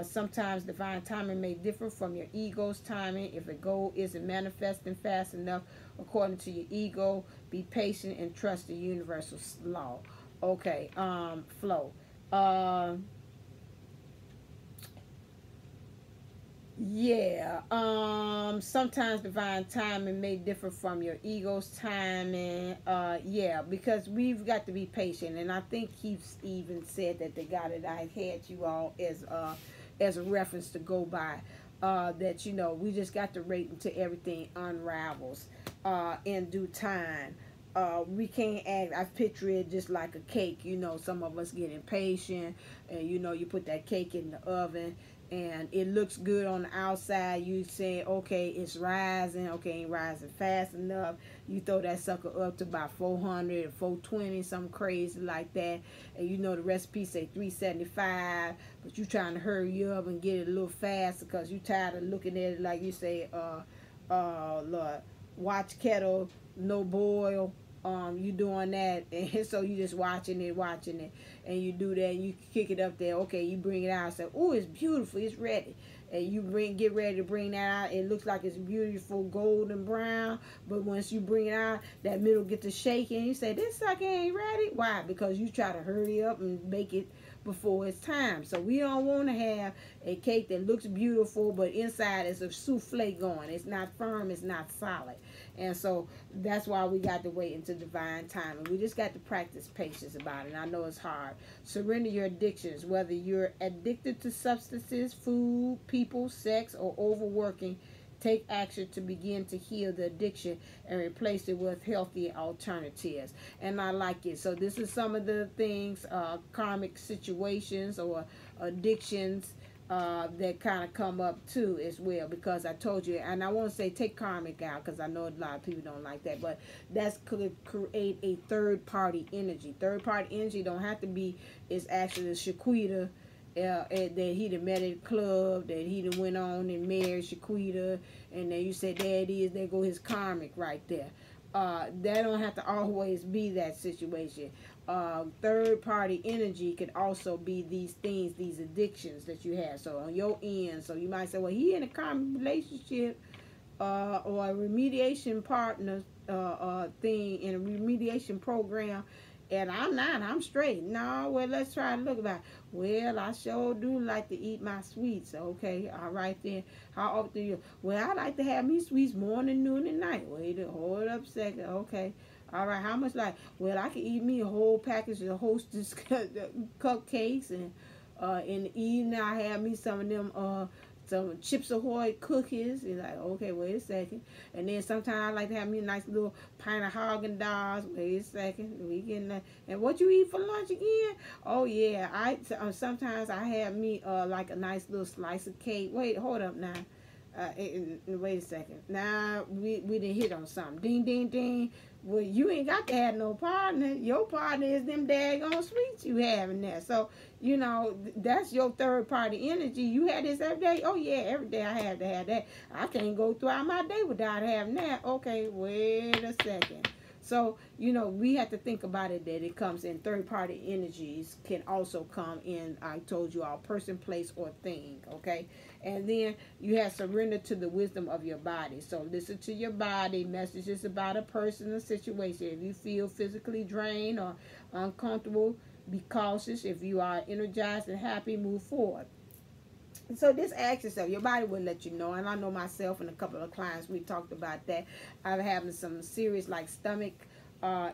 S1: Sometimes divine timing may differ from your ego's timing. If a goal isn't manifesting fast enough according to your ego, be patient and trust the universal law. Okay, flow. Sometimes divine timing may differ from your ego's timing. Because we've got to be patient, and I think he's even said that the guy that I had you all as a reference to go by, that we just got to wait until everything unravels in due time. We can't act. I picture it just like a cake. Some of us get impatient, and you put that cake in the oven, and it looks good on the outside. You say, okay, it's rising. Okay, ain't rising fast enough. You throw that sucker up to about 400 or 420, something crazy like that. And the recipe say 375, but you trying to hurry up and get it a little faster because you tired of looking at it like you say, Lord, watch kettle, no boil. You doing that, and so you just watching it, and you do that, and you kick it up there. Okay, you bring it out and say, oh, it's beautiful, it's ready. And you get ready to bring that out. It looks like it's beautiful golden brown, but once you bring it out, that middle get to shaking. You say, this sucker ain't ready. Why? Because you try to hurry up and make it before it's time. So we don't want to have a cake that looks beautiful, but inside is a souffle going. It's not firm, it's not solid. And so that's why we got to wait until divine time. And we just got to practice patience about it. And I know it's hard. Surrender your addictions, whether you're addicted to substances, food, people, sex, or overworking. Take action to begin to heal the addiction and replace it with healthy alternatives. And I like it. So this is some of the things, karmic situations or addictions that kind of come up too as well, because I told you, and I won't say take karmic out because I know a lot of people don't like that, but that's could create a third party energy. Third party energy don't have to be, it's actually the Shaquita that he done met at the club, that he done went on and married Shaquita, and then you say there it is, there go his karmic right there. That don't have to always be that situation. Third party energy could also be these things, these addictions that you have. So on your end, so you might say, well, he in a common relationship or a remediation partner thing in a remediation program, and I'm not, I'm straight. No, well, let's try to look about it. Well, I sure do like to eat my sweets. Okay, all right then. How often do you? Well, I like to have me sweets morning, noon, and night. Wait, hold up a second. Okay. All right, how much like? Well, I can eat me a whole package of Hostess cupcakes, and in the evening I have me some of them some Chips Ahoy cookies. And like, okay, wait a second. And then sometimes I like to have me a nice little pint of Haagen-Dazs. Wait a second, we getting that. And what you eat for lunch again? Oh yeah, sometimes I have me like a nice little slice of cake. Wait, hold up now. Wait a second. Now we didn't hit on something. Ding, ding, ding. Well, you ain't got to have no partner. Your partner is them daggone sweets you having there. So, that's your third party energy. You had this every day. Oh, yeah, every day I have to have that. I can't go throughout my day without having that. Okay, wait a second. So, we have to think about it that it comes in third party energies can also come in, I told you all, person, place, or thing, okay? And then you have surrender to the wisdom of your body. So listen to your body, messages about a person or situation. If you feel physically drained or uncomfortable, be cautious. If you are energized and happy, move forward. So this ask yourself, your body will let you know. And I know myself and a couple of clients, we talked about that. I'm having some serious like stomach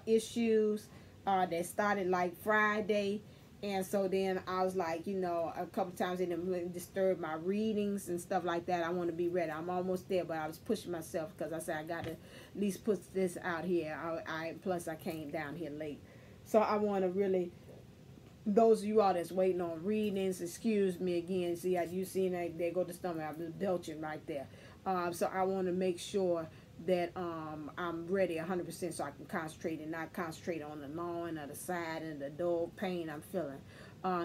S1: issues that started like Friday. And so then I was like, you know, a couple times it didn't disturb my readings and stuff like that. I want to be ready. I'm almost there, but I was pushing myself because I said I got to at least put this out here. Plus I came down here late. So I want to really, those of you all that's waiting on readings, excuse me again. See, you seen that there go the stomach. I was belching right there. So I want to make sure that I'm ready 100% so I can concentrate and not concentrate on the gnawing or the side and the dull pain I'm feeling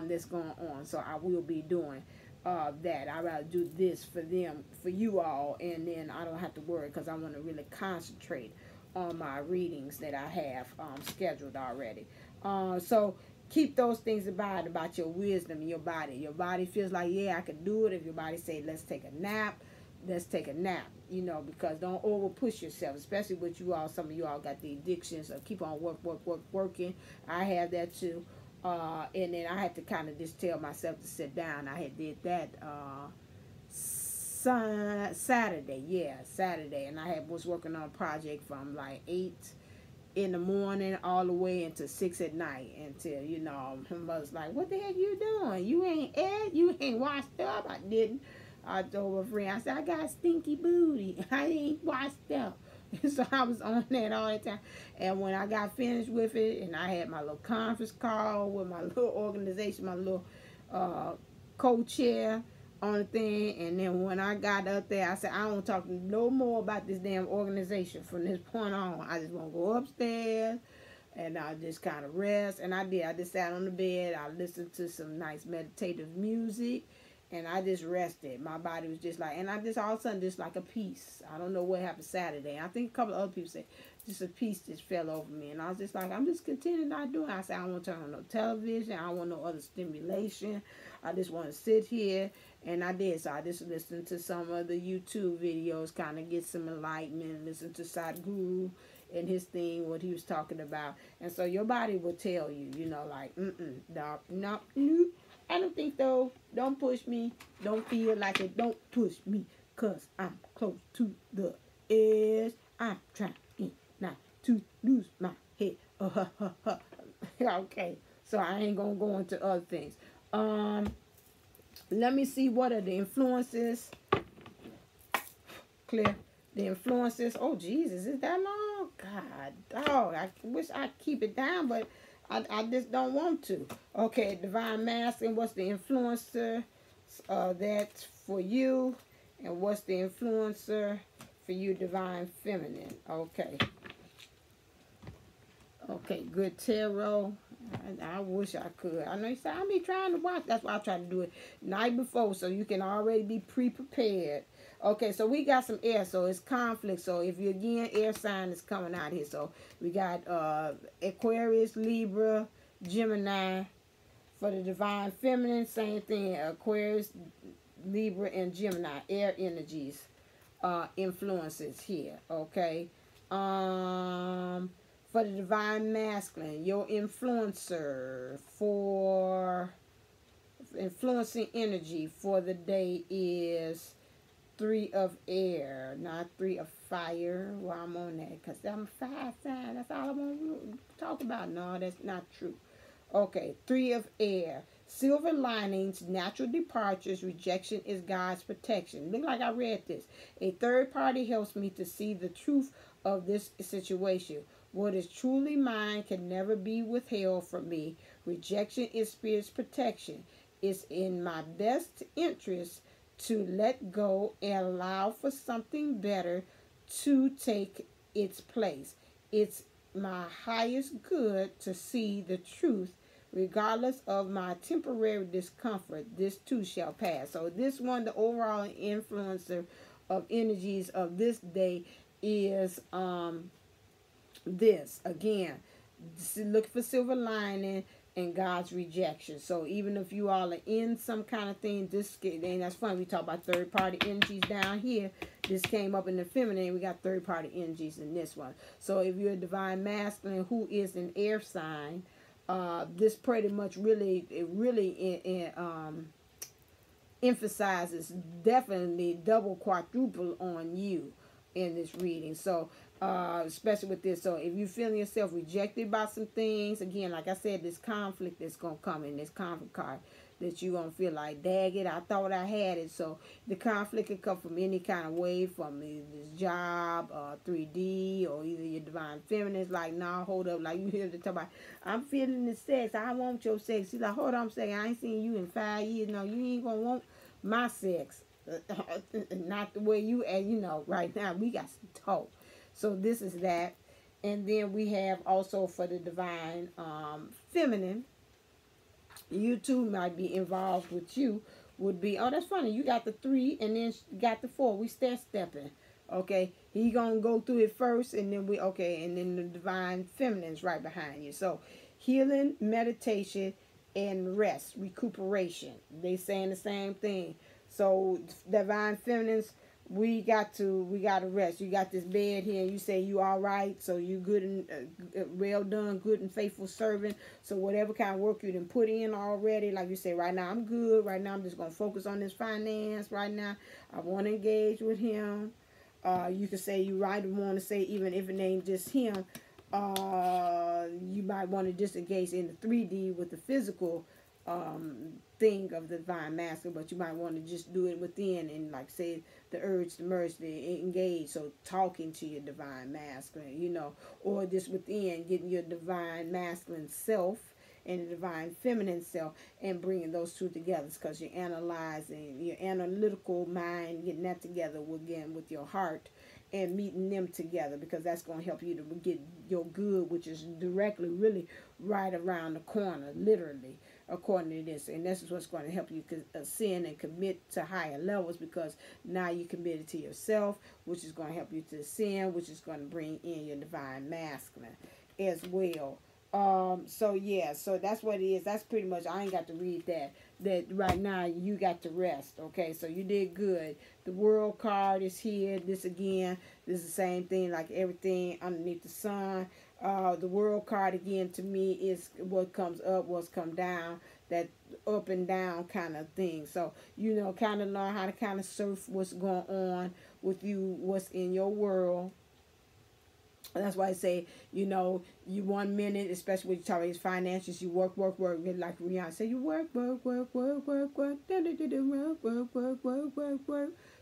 S1: that's going on. So I will be doing that. I'd rather do this for them, for you all, and then I don't have to worry because I want to really concentrate on my readings that I have scheduled already. So keep those things about your wisdom in your body. Your body feels like, yeah, I could do it. If your body say, let's take a nap, let's take a nap, you know, because don't over push yourself, especially with you all. Some of you all got the addictions of keep on working. I have that too. And then I had to kind of just tell myself to sit down. I had did that Saturday, Saturday. And I was working on a project from like 8 in the morning all the way into 6 at night until, you know, I was like, what the heck you doing? You ain't washed up. I didn't. I told a friend, I said, I got stinky booty. I ain't washed up. So I was on that all the time. And when I got finished with it, and I had my little conference call with my little organization, my little co-chair on the thing, and then when I got up there, I said, I don't talk no more about this damn organization from this point on. I just want to go upstairs, and I just kind of rest. And I did. I just sat on the bed. I listened to some nice meditative music, and I just rested. My body was just like, and I just all of a sudden just like a peace. I don't know what happened Saturday. I think a couple of other people said just a peace just fell over me, and I was just like, I'm just continuing not doing it. I said, I don't want to turn on no television. I don't want no other stimulation. I just want to sit here. And I did. So I just listened to some of the YouTube videos, kind of get some enlightenment, listen to Sadhguru and his thing, what he was talking about. And so your body will tell you, you know, like, no, I don't think so. Don't push me. Don't feel like it. Don't push me, because I'm close to the edge. I'm trying not to lose my head. Okay. So I ain't going to go into other things. Let me see, what are the influences? Clear. The influences. Oh, Jesus, is that long? God, dog. I wish I keep it down, but I just don't want to. Okay, divine masculine. What's the influencer that's for you? And what's the influencer for you, divine feminine? Okay. Okay, good tarot. I wish I could. I know you said I'll be trying to watch. That's why I try to do it night before so you can already be pre-prepared. Okay, so we got some air, so it's conflict. So if you again, air sign is coming out here. So we got Aquarius, Libra, Gemini. For the divine feminine, same thing. Aquarius, Libra, and Gemini. Air energies, influences here. Okay. For the divine masculine, your influencer for influencing energy for the day is 3 of air, not 3 of fire. Well, I'm on that because I'm a fire sign. That's all I want to talk about. No, that's not true. Okay, 3 of air. Silver linings, natural departures, rejection is God's protection. Look like I read this. A third party helps me to see the truth of this situation. What is truly mine can never be withheld from me. Rejection is Spirit's protection. It's in my best interest to let go and allow for something better to take its place. It's my highest good to see the truth. Regardless of my temporary discomfort, this too shall pass. So this one, the overall influencer of energies of this day is this. Again, look for silver lining and God's rejection. So even if you all are in some kind of thing, this, and that's funny, we talk about third party energies down here. This came up in the feminine. We got third party energies in this one. So if you're a divine masculine who is an air sign, this pretty much really emphasizes definitely double, quadruple on you in this reading. So, especially with this. So, if you're feeling yourself rejected by some things, again, like I said, this conflict that's going to come in this conflict card, that you're going to feel like, dag it, I thought I had it. So, the conflict can come from any kind of way, from this job, 3D, or either your divine feminine is like, nah, hold up, like you hear the talk about, I'm feeling the sex, I want your sex. She's like, hold on a second, I ain't seen you in 5 years. No, you ain't going to want my sex. Not the way you, and you know, right now, we got some talk. So, this is that. And then we have also for the divine feminine, you too might be involved with you, would be, oh, that's funny, you got the 3 and then got the 4. We stepping. Okay, he gonna go through it first, and then and then the divine feminine's right behind you. So healing, meditation, and rest, recuperation, they saying the same thing. So divine feminines, we got to rest. You got this bed here, and you say you all right, so you good and well done, good and faithful servant. So whatever kind of work you done put in already, like you say, right now I'm good. Right now I'm just gonna focus on this finance. Right now I want to engage with him. You can say you right want to say, even if it ain't just him, you might want to disengage in the 3D with the physical thing of the divine masculine, but you might want to just do it within, and like say the urge to merge, to engage. So talking to your divine masculine, you know, or just within, getting your divine masculine self and the divine feminine self and bringing those two together, because you're analyzing your analytical mind, getting that together again with your heart and meeting them together, because that's going to help you to get your good, which is directly really right around the corner, literally, according to this. And this is what's going to help you ascend and commit to higher levels, because now you're committed to yourself, which is going to help you to ascend, which is going to bring in your divine masculine as well. So yeah, so that's what it is. That's pretty much, I ain't got to read that right now. You got to rest. Okay, so you did good. The world card is here. This again, this is the same thing like everything underneath the sun. The world card again to me is what comes up, what's come down, that up and down kind of thing. So, you know, kind of learn how to kind of surf what's going on with you, what's in your world. That's why I say, you know, you 1 minute, especially when you talk about finances, you work, like Rihanna say, you work, work.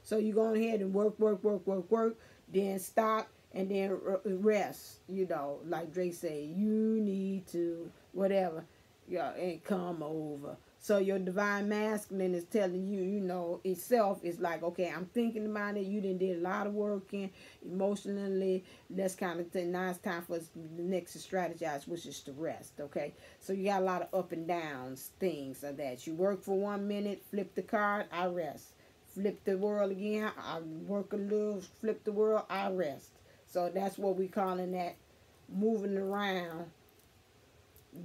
S1: So you go ahead and work, then stop, and then rest, you know, like Drake say, you need to, whatever, yeah, and come over. So your divine masculine is telling you, you know, itself is like, okay, I'm thinking about it. You done did a lot of working emotionally. That's kind of thing. Now it's time for the next to strategize, which is to rest, okay? So you got a lot of up and downs, things of that. You work for 1 minute, flip the card, I rest. Flip the world again, I work a little, flip the world, I rest. So that's what we calling that moving around.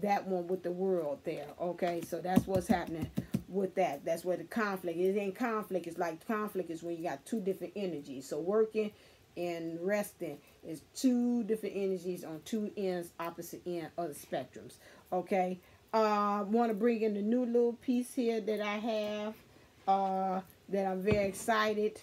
S1: That one with the world there, okay? So that's what's happening with that. That's where the conflict is. In conflict, it's like conflict is when you got two different energies. So working and resting is two different energies on two ends, opposite end of the spectrums, okay? Want to bring in the new little piece here that I have, that I'm very excited.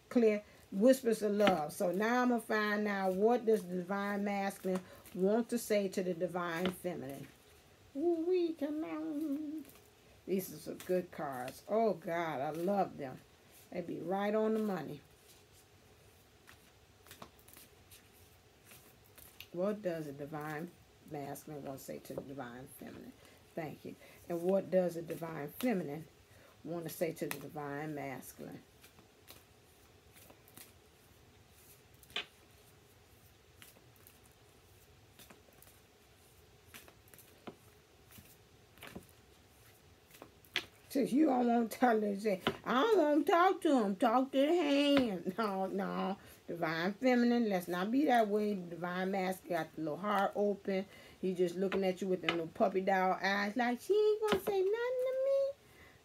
S1: Clear. Whispers of love. So now I'm going to find out, what does the divine masculine want to say to the divine feminine? Ooh, we come on. These are some good cards. Oh, God, I love them. They be right on the money. What does the divine masculine want to say to the divine feminine? Thank you. And what does the divine feminine want to say to the divine masculine? Since you don't want to tell them, say, I don't want to talk to him. Talk to the hand. No. Divine feminine, let's not be that way. Divine masculine got the little heart open. He just looking at you with the little puppy dog eyes like, she ain't going to say nothing to me.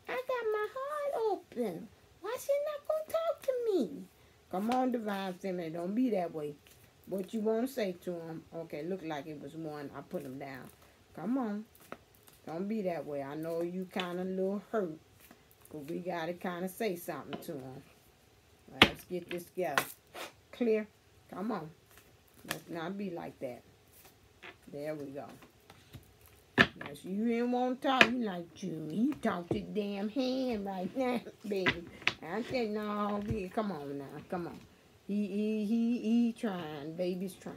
S1: I got my heart open. Why she not going to talk to me? Come on, divine feminine, don't be that way. What you want to say to him? Okay, look like it was one. I put him down. Come on. Don't be that way. I know you kind of a little hurt But we got to kind of say something to him. Let's get this together. Clear? Come on. Let's not be like that. There we go. Yes, you didn't want to talk. You like, June, you talk to the damn hand right now, baby. I said, no, come on now. Come on. He trying. Baby's trying.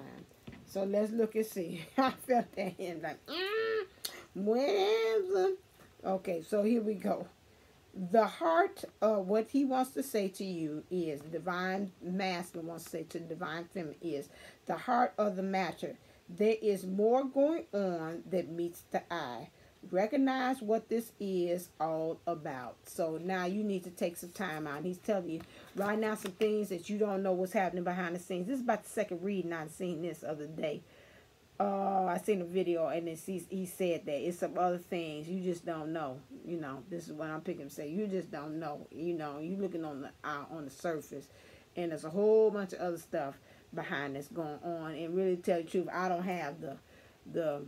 S1: So let's look and see. I felt that hand like, whatever. Okay, so here we go. The heart of what he wants to say to you is, divine masculine wants to say to the divine feminine is, the heart of the matter. There is more going on than meets the eye. Recognize what this is all about. So now you need to take some time out. He's telling you right now some things that you don't know what's happening behind the scenes. This is about the second reading I've seen this other day. I seen a video and he said that it's some other things you just don't know. You know, this is what I'm picking up say. You just don't know. You know, you looking on the surface, and there's a whole bunch of other stuff behind this going on. And really tell you the truth, I don't have the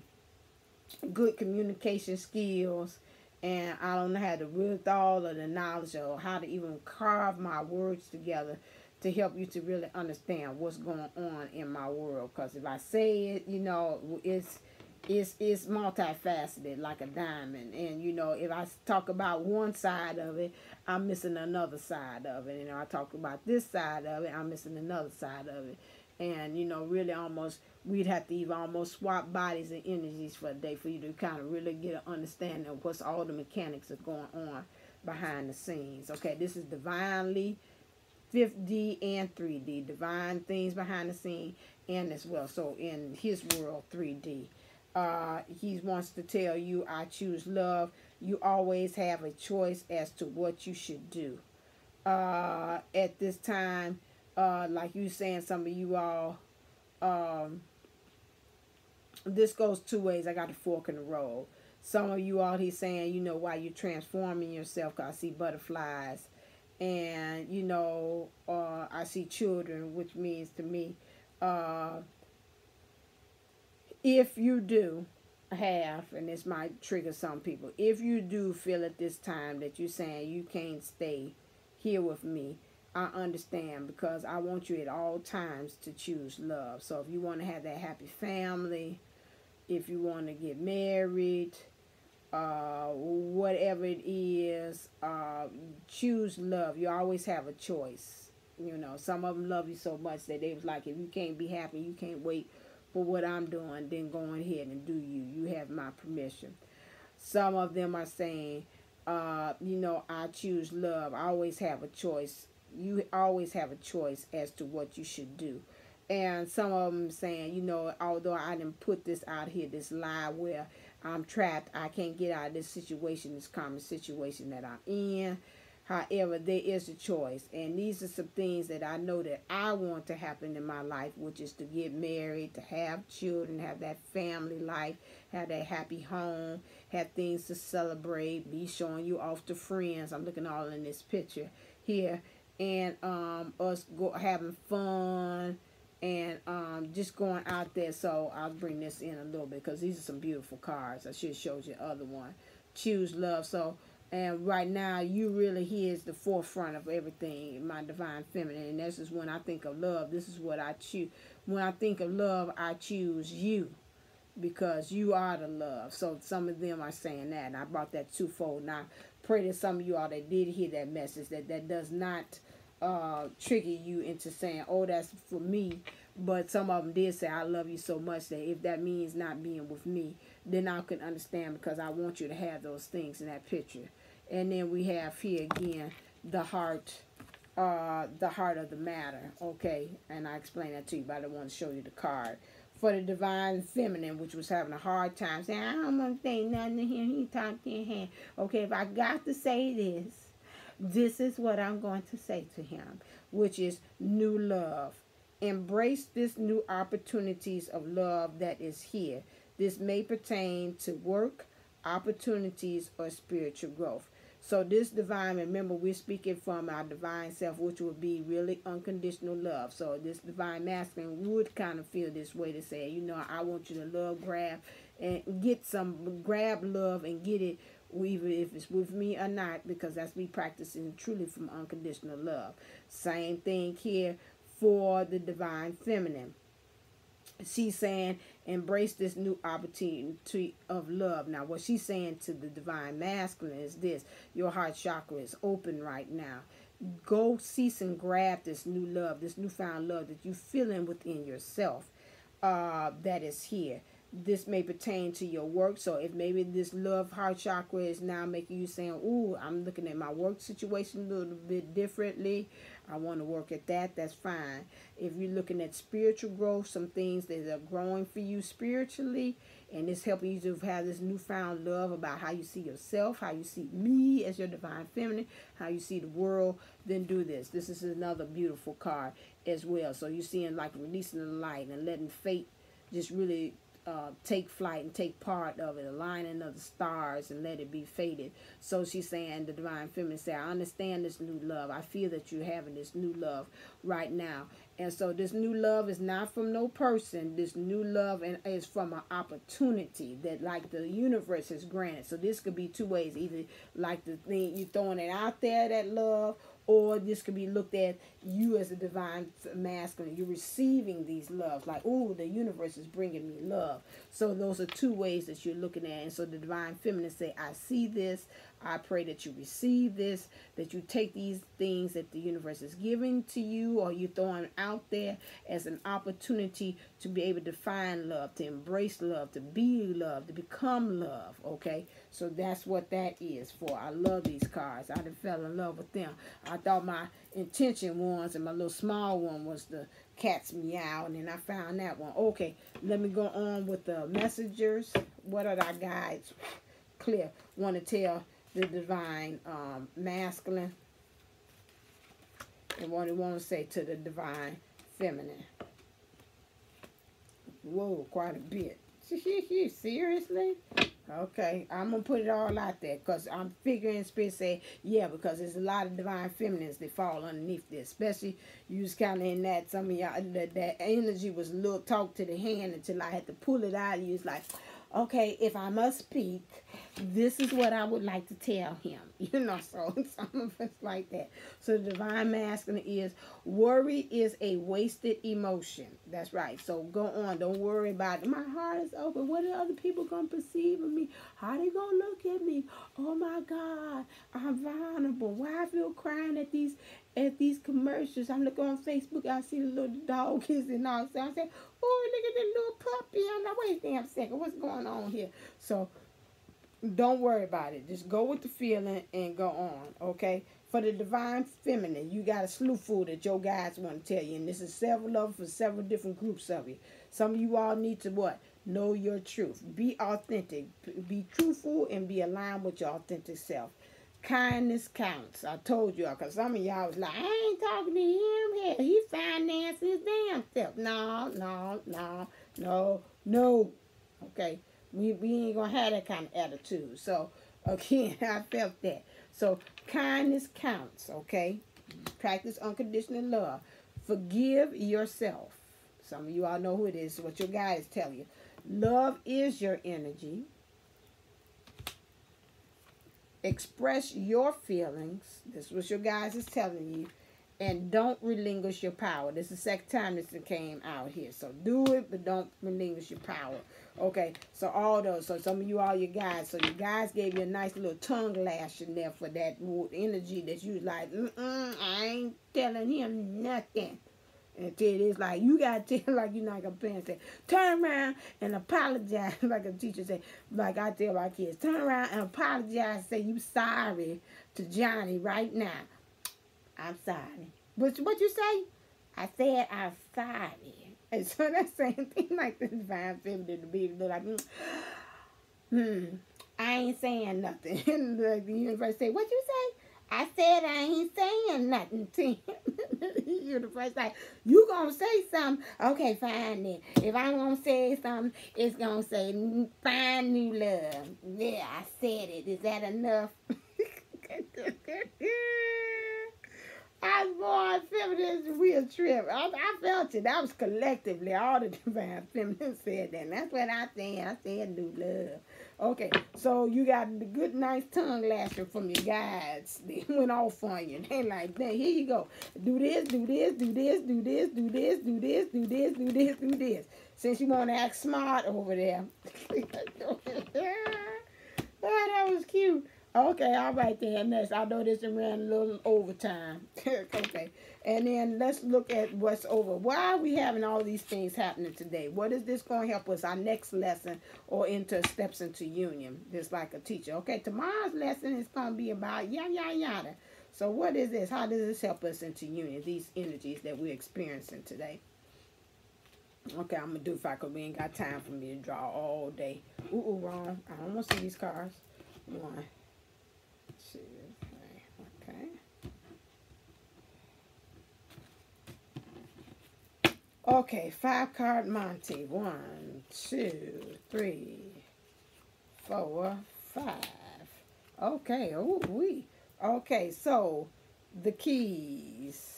S1: good communication skills, and I don't have the real thought or the knowledge of how to even carve my words together to help you to really understand what's going on in my world. Because if I say it, you know, it's multifaceted like a diamond. And, you know, if I talk about one side of it, I'm missing another side of it. And if I talk about this side of it, I'm missing another side of it. And, you know, really almost, we'd have to even almost swap bodies and energies for a day for you to kind of really get an understanding of what's all the mechanics are going on behind the scenes. Okay, this is divinely 5D and 3D, divine things behind the scene, and as well. So in his world, 3D. He wants to tell you, I choose love. You always have a choice as to what you should do. At this time, like you saying, some of you all, this goes two ways. I got a fork in the road. Some of you all, he's saying, you know, while you're transforming yourself, because I see butterflies. And, you know, I see children, which means to me, if you do have, and this might trigger some people, if you do feel at this time that you're saying you can't stay here with me, I understand, because I want you at all times to choose love. So if you want to have that happy family, if you want to get married, whatever it is, choose love. You always have a choice. You know, some of them love you so much that they was like, if you can't be happy, you can't wait for what I'm doing, then go ahead and do you. You have my permission. Some of them are saying, you know, I choose love. I always have a choice. You always have a choice as to what you should do. And some of them saying, you know, although I didn't put this out here, this lie where I'm trapped, I can't get out of this situation, this common situation that I'm in. However, there is a choice. And these are some things that I know that I want to happen in my life, which is to get married, to have children, have that family life, have that happy home, have things to celebrate, be showing you off to friends. I'm looking all in this picture here. And us having fun. And just going out there. So I'll bring this in a little bit because these are some beautiful cards. I should have showed you the other one. Choose love. So, and right now you really here is the forefront of everything, my divine feminine. And this is when I think of love. This is what I choose. When I think of love, I choose you, because you are the love. So some of them are saying that. And I brought that twofold. Now, pray that some of you all that did hear that message, that does not trigger you into saying, oh, that's for me. But some of them did say, I love you so much that if that means not being with me, then I can understand, because I want you to have those things in that picture. And then we have here again the heart of the matter. Okay, and I explained that to you, but I don't want to show you the card. For the divine feminine, which was having a hard time saying, I don't want to say nothing to him, he talked in hand. Okay, if I got to say this is what I'm going to say to him, which is new love. Embrace this new opportunities of love that is here. This may pertain to work, opportunities, or spiritual growth. So this divine, remember, we're speaking from our divine self, which would be really unconditional love. So this divine masculine would kind of feel this way to say, you know, I want you to love, grab, and grab love and get it even if it's with me or not, because that's me practicing truly from unconditional love. Same thing here for the divine feminine. She's saying embrace this new opportunity of love. Now what she's saying to the divine masculine is this: your heart chakra is open right now. Go cease and grab this new love, this newfound love that you feeling within yourself, that is here. This may pertain to your work. So if maybe this love heart chakra is now making you saying, ooh, I'm looking at my work situation a little bit differently, I want to work at that, that's fine. If you're looking at spiritual growth, some things that are growing for you spiritually, and it's helping you to have this newfound love about how you see yourself, how you see me as your divine feminine, how you see the world, then do this. This is another beautiful card as well. So you're seeing like releasing the light and letting fate just really take flight and take part of it, aligning of the stars and let it be fated. So she's saying, the divine feminine say, I understand this new love. I feel that you're having this new love right now. And so this new love is not from no person. This new love is from an opportunity that like the universe has granted. So this could be two ways. Either like the thing you're throwing it out there, that love, or this could be looked at you as a divine masculine. You're receiving these loves. Like, ooh, the universe is bringing me love. So those are two ways that you're looking at. And so the divine feminine say, I see this. I pray that you receive this, that you take these things that the universe is giving to you or you're throwing out there as an opportunity to be able to find love, to embrace love, to be love, to become love, okay? So that's what that is for. I love these cards. I done fell in love with them. I thought my intention ones and my little small one was the cat's meow, and then I found that one. Okay, let me go on with the messengers. What are our guides? Clear. Want to tell the divine masculine, and what it want to say to the divine feminine. Whoa, quite a bit. Seriously? Okay, I'm going to put it all out there because I'm figuring spirit say, yeah, because there's a lot of divine feminines that fall underneath this. Especially, you was kind of in that, some of y'all, that energy was a little talk to the hand until I had to pull it out. You was like, okay, if I must speak, this is what I would like to tell him. You know, so some of us like that. So the divine masculine is, worry is a wasted emotion. That's right. So go on. Don't worry about it. My heart is open. What are other people going to perceive of me? How they going to look at me? Oh my God, I'm vulnerable. Why I feel crying at these commercials? I'm looking on Facebook. I see the little dog kissing all. So I say, oh, look at the little puppy. I'm like, wait a damn second. What's going on here? So don't worry about it. Just go with the feeling and go on, okay? For the divine feminine, you got a slew full that your guides want to tell you. And this is several of them for several different groups of you. Some of you all need to what? Know your truth. Be authentic. Be truthful and be aligned with your authentic self. Kindness counts. I told y'all, because some of y'all was like, I ain't talking to him here. He financing his damn self. No. Okay. We ain't going to have that kind of attitude. So, again, I felt that. So, kindness counts, okay? Practice unconditional love. Forgive yourself. Some of you all know who it is, what your guides tell you. Love is your energy. Express your feelings. This is what your guides is telling you. And don't relinquish your power. This is the second time this came out here. So do it, but don't relinquish your power. Okay, so all those. So some of you, all your guys. So your guys gave you a nice little tongue lash in there for that energy that you was like, I ain't telling him nothing. Until it's like, you got to tell, like you like a parent say, turn around and apologize. Like a teacher say, like I tell my kids, turn around and apologize. Say you sorry to Johnny right now. I'm sorry. What you say? I said I'm sorry. And so that's the same thing like the divine feminine to be like, I ain't saying nothing. And the universe say, what you say? I said I ain't saying nothing to him. The universe like, you gonna say something? Okay, fine then. If I'm gonna say something, it's gonna say find new love. Yeah, I said it. Is that enough? I was born feminine, real trip. I felt it. That was collectively. All the divine feminine said that. And that's what I said. I said do love. Okay, so you got the good, nice tongue lasher from your guides. They went off on you. They like, here you go. Do this, do this, do this, do this, do this, do this, do this, do this, do this. Since you want to act smart over there. Oh, that was cute. Okay, all right then. Next, I know this ran a little overtime. Okay, and then let's look at what's over. Why are we having all these things happening today? What is this going to help us? Our next lesson or into steps into union, just like a teacher. Okay, tomorrow's lesson is going to be about yada yada yada. So what is this? How does this help us into union? These energies that we're experiencing today. Okay, I'm gonna do it because we ain't got time for me to draw all day. Ooh, wrong. I don't want to see these cards. 1, 2, 3. Okay. Okay, 5-card Monty. 1, 2, 3, 4, 5. Okay. Oh, we. Okay, so the keys.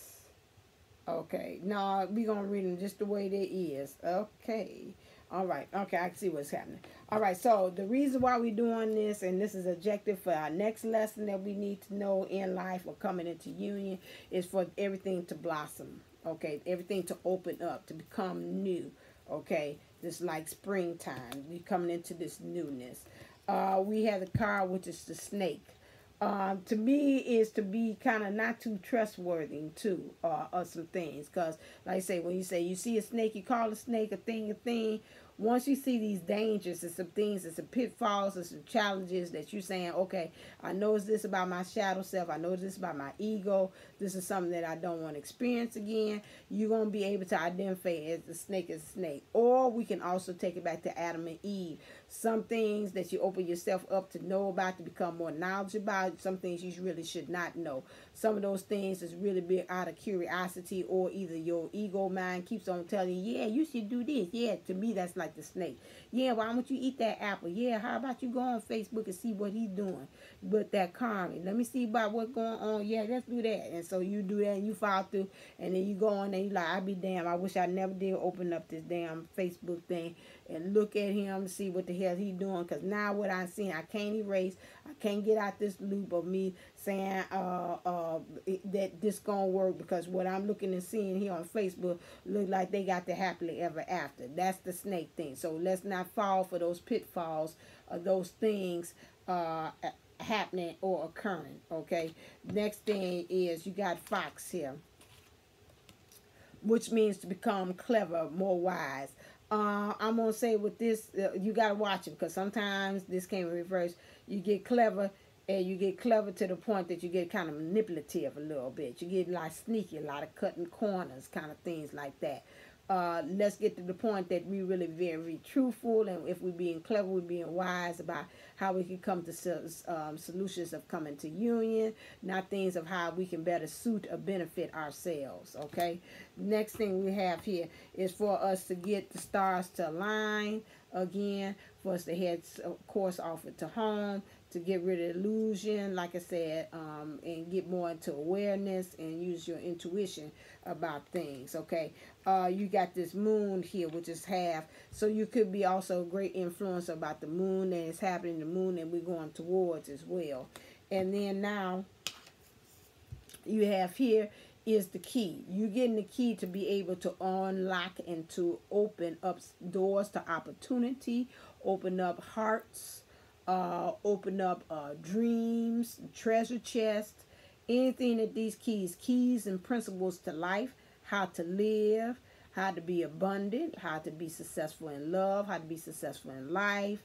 S1: Okay, now we're going to read them just the way they is. Okay. All right. Okay, I can see what's happening. All right, so the reason why we're doing this, and this is objective for our next lesson that we need to know in life or coming into union, is for everything to blossom. Okay, everything to open up, to become new. Okay, just like springtime. We're coming into this newness. We have the card, which is the snake. To me is to be kind of not too trustworthy too of some things, because like I say, when you say you see a snake, you call a snake a thing. Once you see these dangers and some things and some pitfalls and some challenges that you're saying, okay, I know it's this about my shadow self, I know it's this about my ego, this is something that I don't want to experience again, you're going to be able to identify as the snake is a snake. Or we can also take it back to Adam and Eve. Some things that you open yourself up to know about, to become more knowledgeable about, some things you really should not know. Some of those things is really be out of curiosity, or either your ego mind keeps on telling you, yeah, you should do this. Yeah, to me, that's like the snake. Yeah, why don't you eat that apple? Yeah, how about you go on Facebook and see what he's doing with that karma? Let me see about what's going on. Yeah, let's do that. And so you do that and you follow through, and then you go on and you like, I be damn, I wish I never did open up this damn Facebook thing and look at him to see what the hell he doing, because now what I'm seeing, I can't erase, I can't get out this loop of me saying that this gonna work, because what I'm looking and seeing here on Facebook look like they got the happily ever after. That's the snake thing. So let's not fall for those pitfalls of those things happening or occurring. Okay, next thing is you got fox here, which means to become clever, more wise. I'm going to say with this, you got to watch it, because sometimes this came in reverse. You get clever, and you get clever to the point that you get kind of manipulative a little bit. You get like sneaky, a lot of cutting corners, kind of things like that. Let's get to the point that we really very truthful, and if we're being clever, we're being wise about how we can come to solutions of coming to union, not things of how we can better suit or benefit ourselves. Okay, next thing we have here is for us to get the stars to align again, for us to head course off to home, to get rid of illusion, like I said, and get more into awareness and use your intuition about things. Okay, you got this moon here, which is half, so you could be also a great influence about the moon that is happening, the moon that we're going towards as well. And then now you have here is the key. You're getting the key to be able to unlock and to open up doors to opportunity, open up hearts, open up dreams, treasure chest, anything that these keys and principles to life, how to live, how to be abundant, how to be successful in love, how to be successful in life,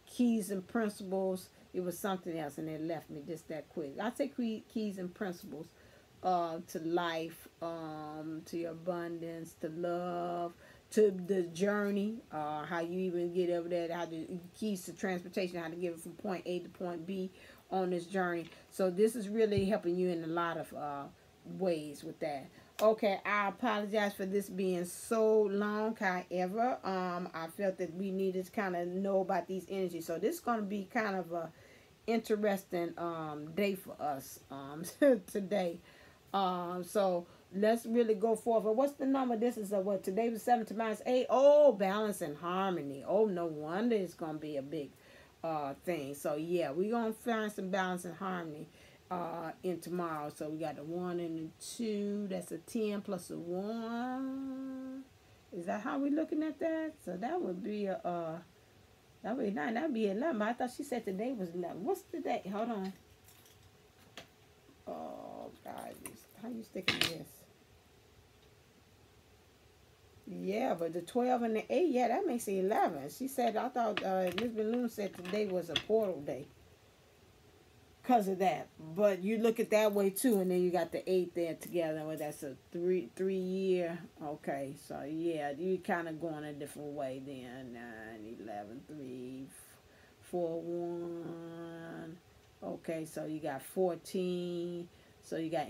S1: keys and principles. It was something else and it left me just that quick. I say keys and principles to life, to your abundance, to love, to the journey, how you even get over there, how to keys to transportation, how to get it from point A to point B on this journey. So this is really helping you in a lot of ways with that. Okay, I apologize for this being so long. However, I felt that we needed to kind of know about these energies. So this is going to be kind of a interesting day for us today. So let's really go forward. What's the number? This is what today was 7 to minus 8. Oh, balance and harmony. Oh, no wonder it's gonna be a big thing. So yeah, we're gonna find some balance and harmony in tomorrow. So we got the 1 and the 2. That's a 10 plus a 1. Is that how we looking at that? So that would be a that would be 9. That would be 11. I thought she said today was 11. What's the date? Hold on. Oh God, how you sticking this? Yeah, but the 12 and the 8, yeah, that makes it 11. She said, I thought Miss Balloon said today was a portal day. Because of that. But you look at that way too, and then you got the 8 there together. Well, that's a 3 year. Okay, so yeah, you kind of going a different way then. 9, 11, 3, 4, 1. Okay, so you got 14. So you got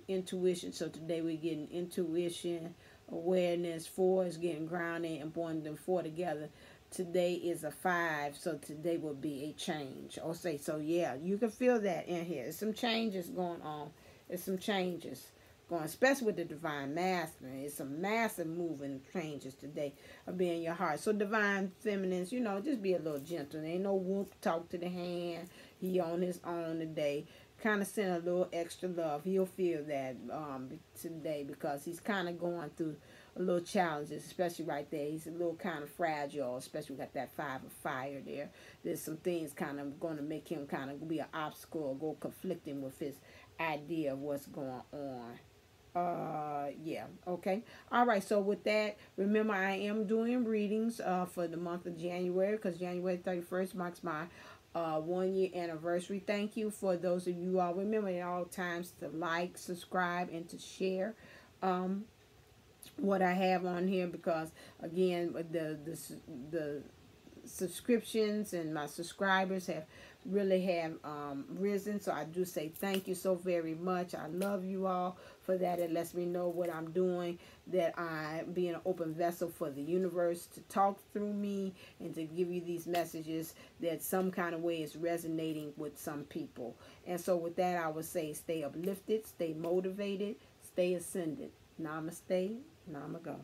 S1: intuition. So today we're getting intuition, awareness. 4 is getting grounded and putting them 4 together. Today is a 5, so today will be a change. Or say, so yeah, you can feel that in here. There's some changes going on. There's some changes going, especially with the divine masculine. It's some massive moving changes today of being your heart. So divine feminines, you know, just be a little gentle. There ain't no whoop talk to the hand. He on his own today. Kind of send a little extra love. He'll feel that today because he's kind of going through a little challenges, especially right there. He's a little kind of fragile, especially got that 5 of fire there. There's some things kind of going to make him kind of be an obstacle or go conflicting with his idea of what's going on. Yeah, okay. All right, so with that, remember I am doing readings for the month of January because January 31st marks my 1 year anniversary. Thank you for those of you all. Remember at all times to like, subscribe, and to share what I have on here because again the subscriptions and my subscribers have really risen, so I do say thank you so very much. I love you all for that. It lets me know what I'm doing, that I being an open vessel for the universe to talk through me and to give you these messages that some kind of way is resonating with some people. And so with that, I would say stay uplifted, stay motivated, stay ascended. Namaste, Namago.